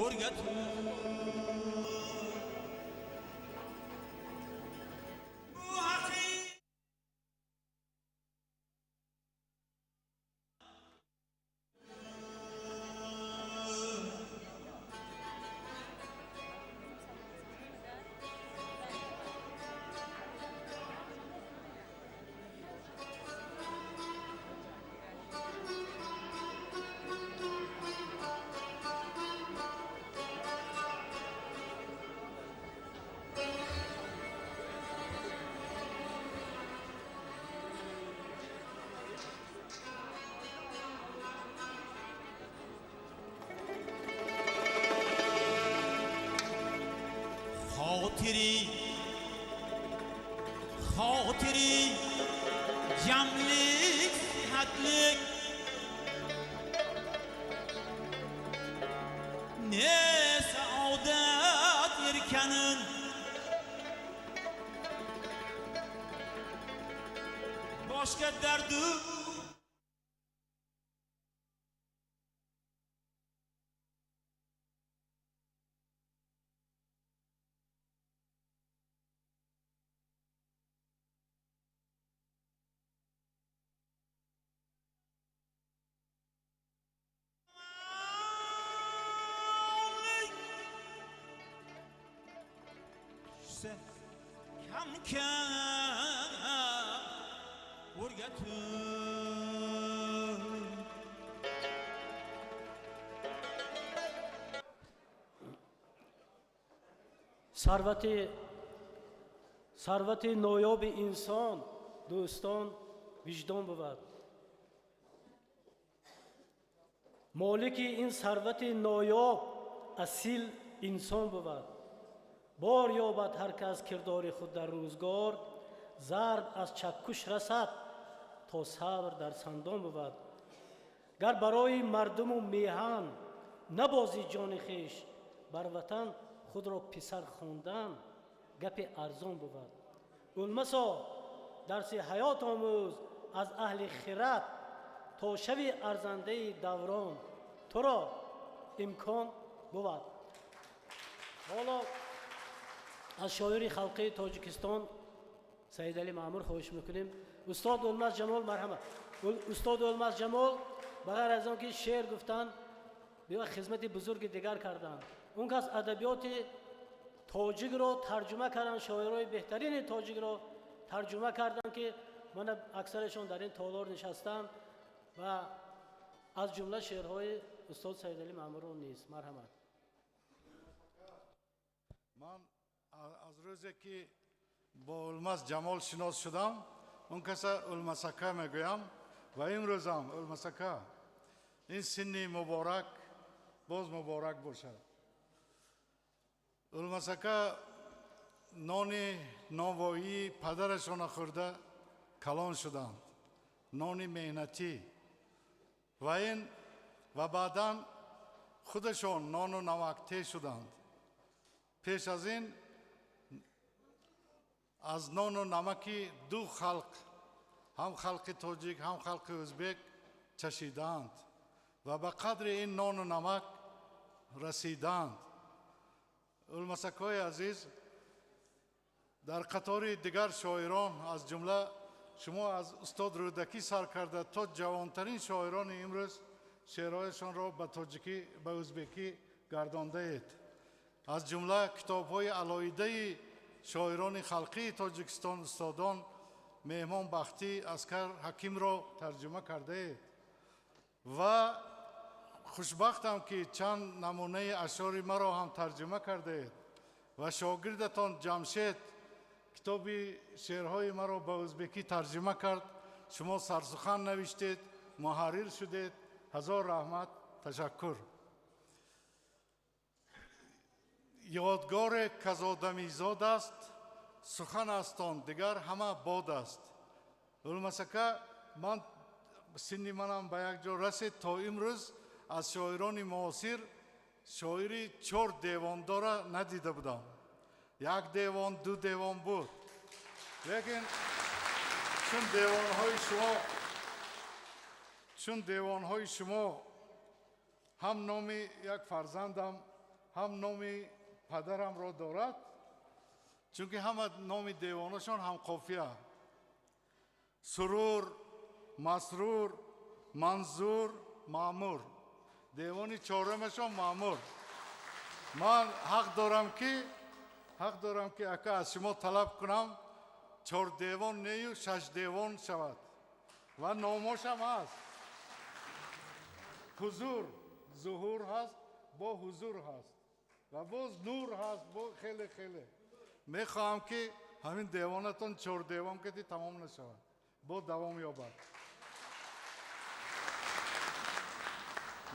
oraya خاطری jamlik sihatlik ne saodat erkanin boshqa dardu kam o'rgatib ثروت نایاب انسان دوستان وجدان بود. مالک این ثروت نایاب اصیل انسان بود. بار یابد هر کس کردار خود در روزگار، ضرب از چکش رسد تا صبر در سندان بود. گر برای مردم و میهن نبازی جان خویش، بر وطن خود را پسر خواندن گپ ارزان بود. اولمسا درس حیات آموز از اهل خرد تا شوی ارزنده دوران، تو را امکان بود. حالا از شاعر خلقی تاجیکستان سید علی مامور خواهش میکنیم. استاد اولمز جمال مرحمت. استاد اولمز جمال بغیر از آنکه شعر گفتن بیا خدمت بزرگ دیگر کردن. اون کس ادبیات تاجیک را ترجمه کردن، شاعرای بهترین تاجیک را ترجمه کردن که من اکثرشون در این تالار نشستم و از جمله شعرهای استاد سید علی مامور نیست. مرحمت. من از روزی که با اولمز جمال شناس شدم اون کسا اولمسکه میگویم و این روزم اولمسکه این سنی مبارک باز مبارک باشد. اولمسکه نان نانوایی پدرشان خورده کلان شدند، نان مهنتی و بعداً خودشان نان و نمکته شدند. پیش از این از نان و نمکی دو خلق، هم خلق تاجیک هم خلق ازبک چشیدند و به قدر این نان و نمک رسیدند. علمسکای عزیز، در قطار دیگر شاعران از جمله شما از استاد رودکی سر کرده تا جوانترین شاعران امروز شعرهایشان را به تاجیکی به ازبکی گردانده اید. از جمله کتاب‌های علایده شاعران خلقی تاجیکستان استادان مهمان بختی اسکر حکیم را ترجمه کرده اید و خوشبختم که چند نمونه اشعار مرا هم ترجمه کرده اید و شاگردتان جمشید کتاب شعرهای مرا به ازبکی ترجمه کرد. شما سرسخن نوشتید، محرر شدید. هزار رحمت، تشکر. یادگار کزادمیزاد است، سخن استان دیگر همه باد است. علمسکه من سنی منم به یک جا رسید تا امروز از شاعران معاصر شاعری 4 دیوان داره ندیده بودم. 1 دیوان 2 دیوان بود، لیکن چون دیوانهای شما هم نام یک فرزندم هم نام پدرم را دارد، چون که همه نام دیوانشان هم قافیه: سرور، مسرور، منظور، مامور. دیوانی 4مشان مامور. من حق دارم که اکا از شما طلب کنم 4 دیوان نیو 6 دیوان شود و نامش هم هست. حضور، ظهور هست، با حضور هست و باز نور هست، با خیلی خیلی. میخواهم که همین دیوانتون 4 دیوان کدی تمام نشود، با دوام یابد.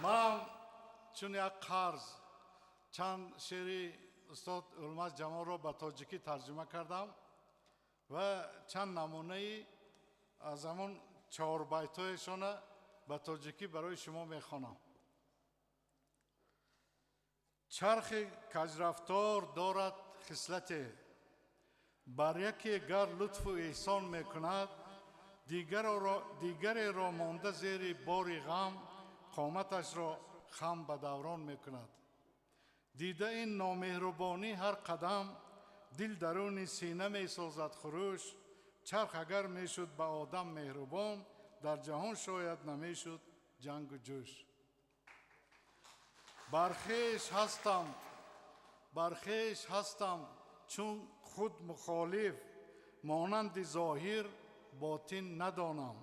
من چون یک قرض چند شعری استاد علماز جمال را به تاجیکی ترجمه کردم و چند نمونه از همون 4 بیتایشان به تاجیکی برای شما میخوانم. چرخ کجرفتار دارد خصلت، بر یکی گر لطف و احسان میکند، دیگری را مانده زیر بار غم، قامتش را خم به دوران میکند. دیده این نامهربانی هر قدم، دل درون سینه میسازد خروش. چرخ اگر میشد به آدم مهربان، در جهان شاید نمیشد جنگ و جوش. برخیش هستم چون خود مخالف، مانند ظاهر باطن ندانم.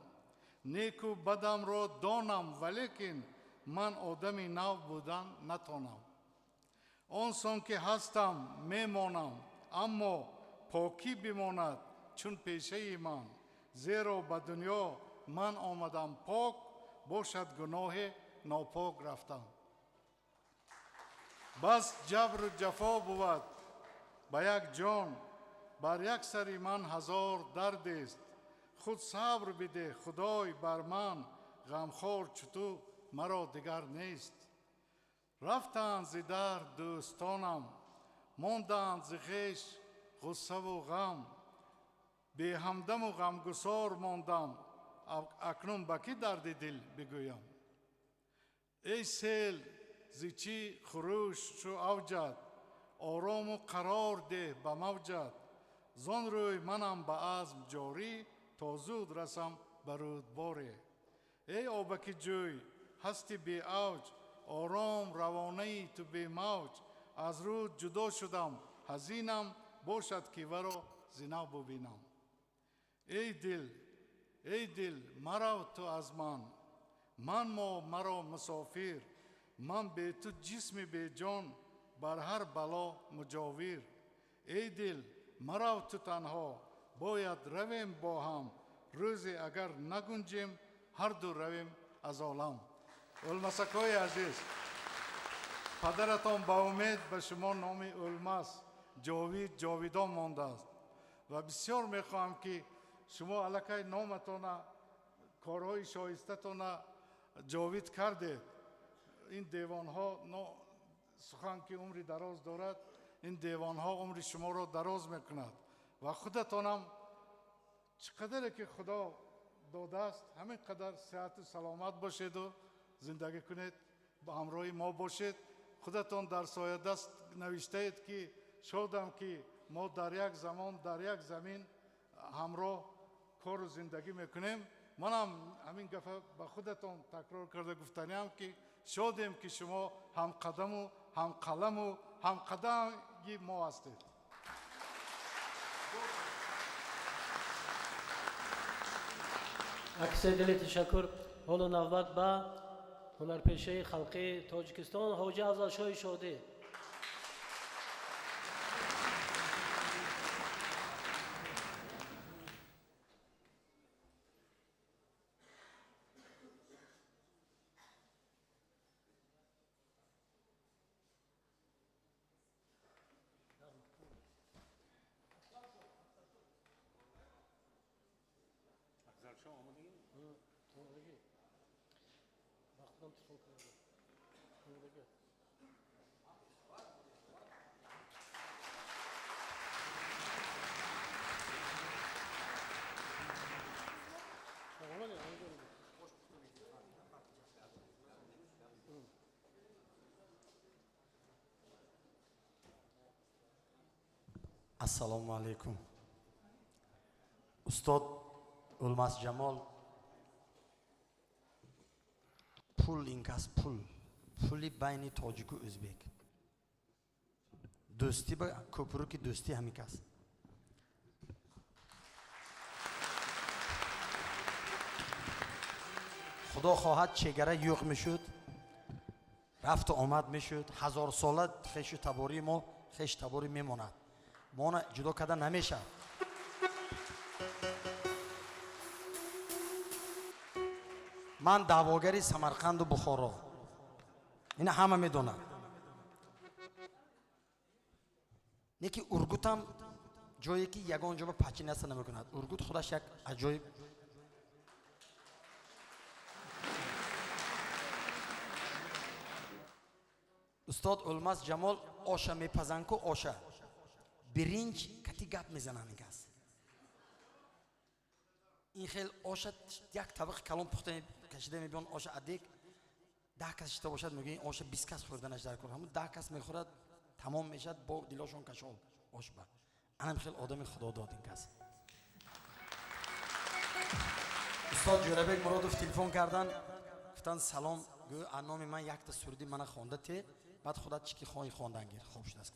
نیک و بدم را دانم ولیکن من آدمی نو بودن نتانم. آنسان که هستم میمانم اما پاکی بماند چون پیشه من، زیرا به دنیا من آمدم پاک، باشد گناه ناپاک رفتم. بس جبر و جفا بود به یک جان، بر یک سری من هزار درد است. خود صبر بده خدای بر من، غمخوار چطور مرا دیگر نیست. رفتند ز در دوستانم، ماندند ز خویش غصه و غم. بی همدم و غمگسار ماندم، اکنون به کی درد دل بگویم. ای سیل ز چی خروش شو اوجد، آرام و قرار ده به موجد. زان روی منم به عزم جاری، تا زود رسم به رودباری. ای آبک جوی هستی بی اوج، آرام روانه تو بی موج. از رود جدا شدم حزینم، باشد که ورا زنا ببینم. ای دل مرو تو از من مرا مسافر. من به تو جسم به جان، بر هر بلا مجاور. ای دل مرو تو تنها، باید رویم با هم. روزی اگر نگنجیم هر دو رویم از عالم. علمسکای عزیز، پدرتان با امید به شما نام علمس جاویدان مانده است و بسیار میخواهم که شما علاقه نامتان، کارهای شایستتان جاوید کردید. این دیوان ها سخن که عمری دراز دارد، این دیوان ها عمر شما را دراز میکند و خودتانم چقدر که خدا داده است همین قدر صحت و سلامت باشید و زندگی کنید، با همراه ما باشید. خودتان در سایه دست نوشته اید که شادم که ما در یک زمان در یک زمین همراه کار و زندگی میکنیم. منم همین گفته به خودتان تکرار کرده گفتنیم که شادیم که شما هم قدم و هم قلم و هم قدمی ما هستید. عکس دل تشکر. حالا نوبت به هنرپیشه خلقی تاجیکستان حاجی افضل شاه شادی. Assalomu alaykum. Ustod O'lmas Jamol pul inkas puli bayni tojik و o'zbek. Do'sti ba ko'pruki do'sti hamikas. خدا خواهد چگره یوغ میشد، رفت و آمد میشد، 1000 ساله خیش تباری ما خیش تباری میماند، ما جدا کردن نمیشه. من دعواگری سمرقند و بخارا، این همه میدونن. نیکی ارگوت هم جایی که یگان جا پچی نسته نمیکند. ارگوت خودش یک عجایب. استاد اولماس جمال آشا میپزن که آشا برنج کتی گپ میزنن اینکس. این خیلی آشا یک طبق کلام پخته کشیده میبین آشا ادیک 10 کس شده باشد میگه این آشا 20 کس خوردنش در کنه، همون 10 کس میخورد تمام میشد با دیلاشون کشال آش با. انم خیلی آدم خدا داد این کس. استاد جوربک مرادوف تلفن کردن گفتن سلام گو انام من یک تا سردی من خوانده ته بعد خودت چی که خواهی خواندن گیر خوب شده است.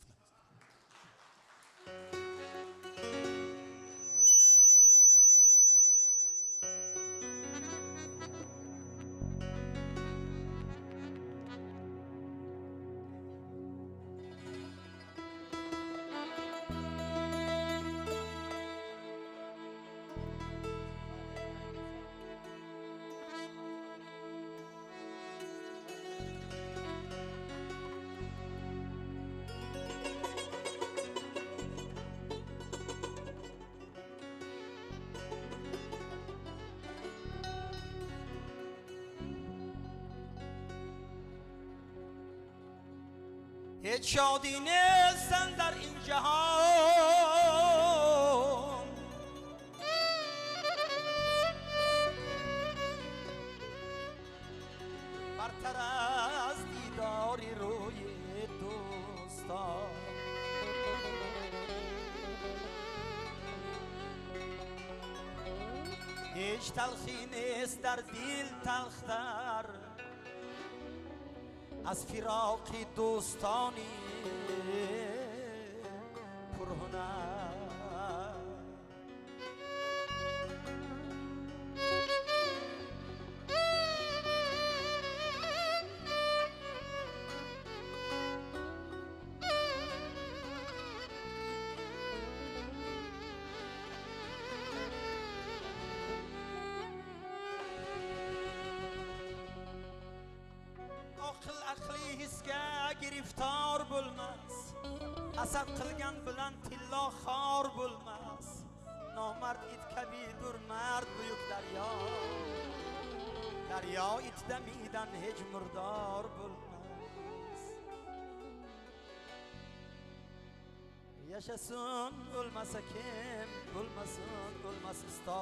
هیچ شادی نیستن در این جهان، برتر از دیداری روی دوستان. هیچ تلخی نیست در دل تلختر از فراق دوستانی پرهنر. aqli hisga giriftor bo'lmas, hasad qilgan bilan tillo xor bo'lmas. Nomard it kabidur mard buyuk daryo, daryo itdamidan hech murdor bo'lmas. Yaşasın ölmese kim, ölmesin ölmez ister.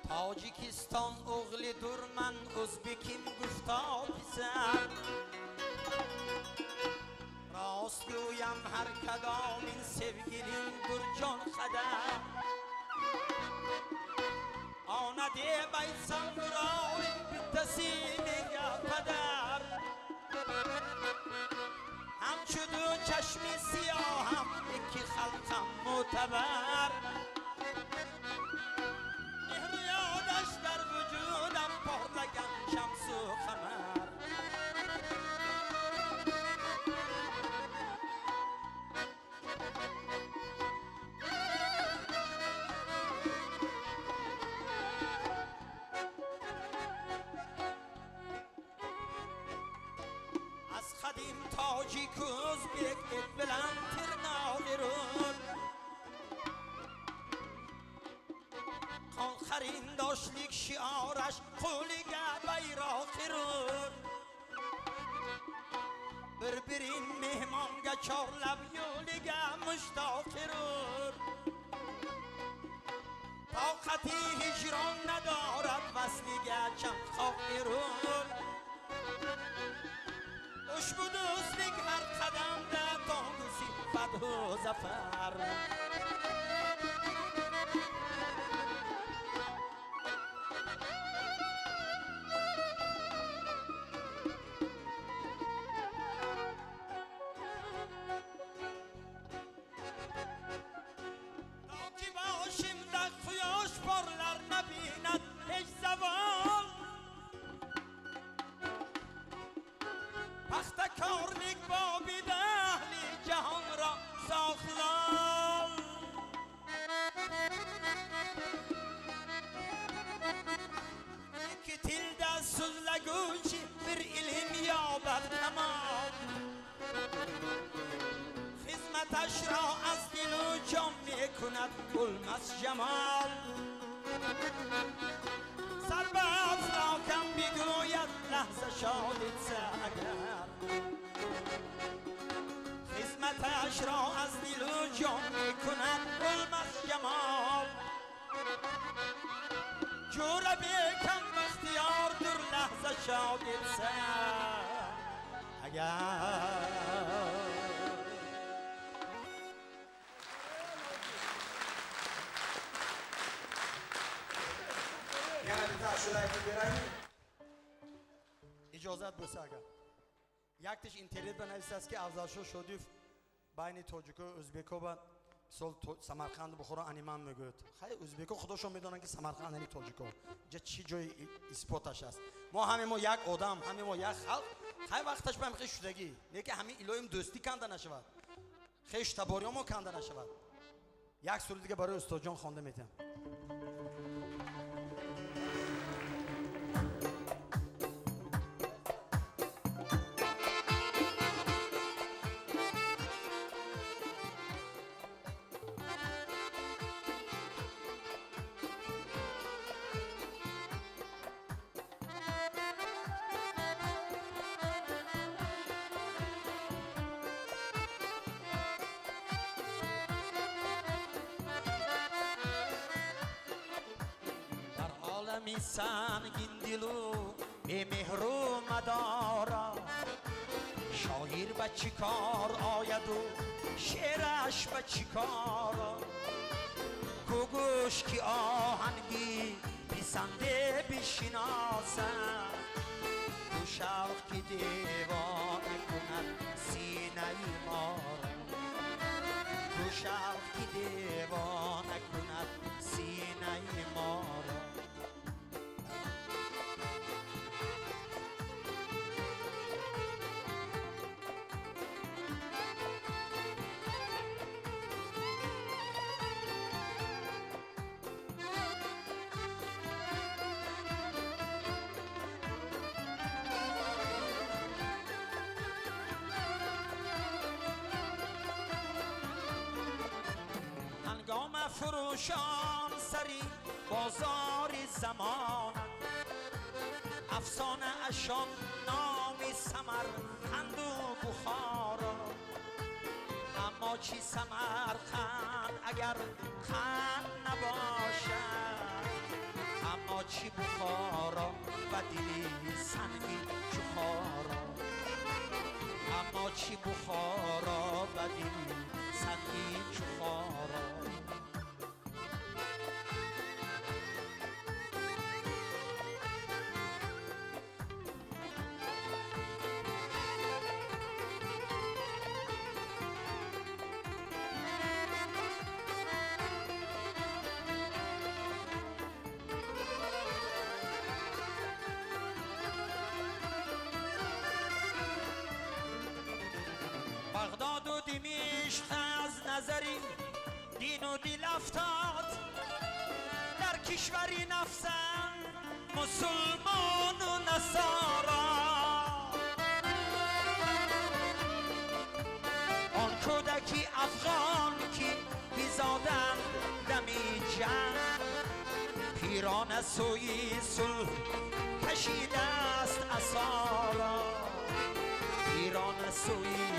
Tacikistan oğludur men Özbekim gufta pisem Rast go'yam her kadomin sevgilimdir can qadam Ona deb aytsam biroving bittasi menga qadar Hamchudu chashmi siyoham ikki xalqam mo'tabar Mehriyodaşlar vücudam porlagan shamsu qamar Az qadim tojik o'zbek et bilan tirnog'irun Qon qarindoshlik shiораsh qo'liga bayroq qirur Bir-birin mehmonga chorlab yo'liga mushtoq qirur Toqati hijron nadorat vasliga chanqoq qirur Ushbu do'stlik har qadamda tong'u sifat-u zafar Toki boshimda quyosh porlar nabinat hech zavol Paxtakorlik bobida ahli jahon ra saqlol Ikki tilda so'zlaguvchi bir ilm yobad tamom Xizmatash ra az dilu jon mekunad o'lmas jamol Sarbaz ra kam bigoyad lahza shod etsa agar Xizmatash ra az dilu jon mekunad o'lmas jamol Jo'ra bekam baxtiyordir lahza shod etsa agar Yana bitta ashula aytib beraymi? ijozat bo'lsa agar yaktish internet bilan aytsazki Afzalsho Shodiyev bayni tojiko o'zbeko va misol Samarqand Buxoro animan میگوید خیلی o'zbeko خودشون میدونن که سمرقند یعنی تاجیکو جا چی جای اثباتش است ما همه ما یک آدم همه ما یک خلق خیلی وقتش به خیلی شدگی نه که همه الهیم دوستی کنده نشود خیلی تباری ما کنده نشود یک سوال دیگه برای استاد جان خوانده میتونم سنگین دلو به مهرو مدارا شاعر به چی کار آید و شعرش به چی کار گوگوش کی آهنگی پسنده بشناسم دو شوق کی دیوانه کند سینه ما دو شوق کی دیوانه کند سینه ما فروشان سری بازار زمان، افسانه اشان نامی سمرقند و بخارا. اما چی سمرقند اگر قند نباشد، اما چی بخارا و دلی سنگی چو خارا. اما چی بخارا و دلی سنگی چو خارا. بغداد و دمشق از نظری دین و دل افتاد، در کشوری نفسن مسلمان و نصارا. آن کودکی افغان که بیزادن دمی جنگ، پیران سوی صلح کشیده است اسارا. پیران سوی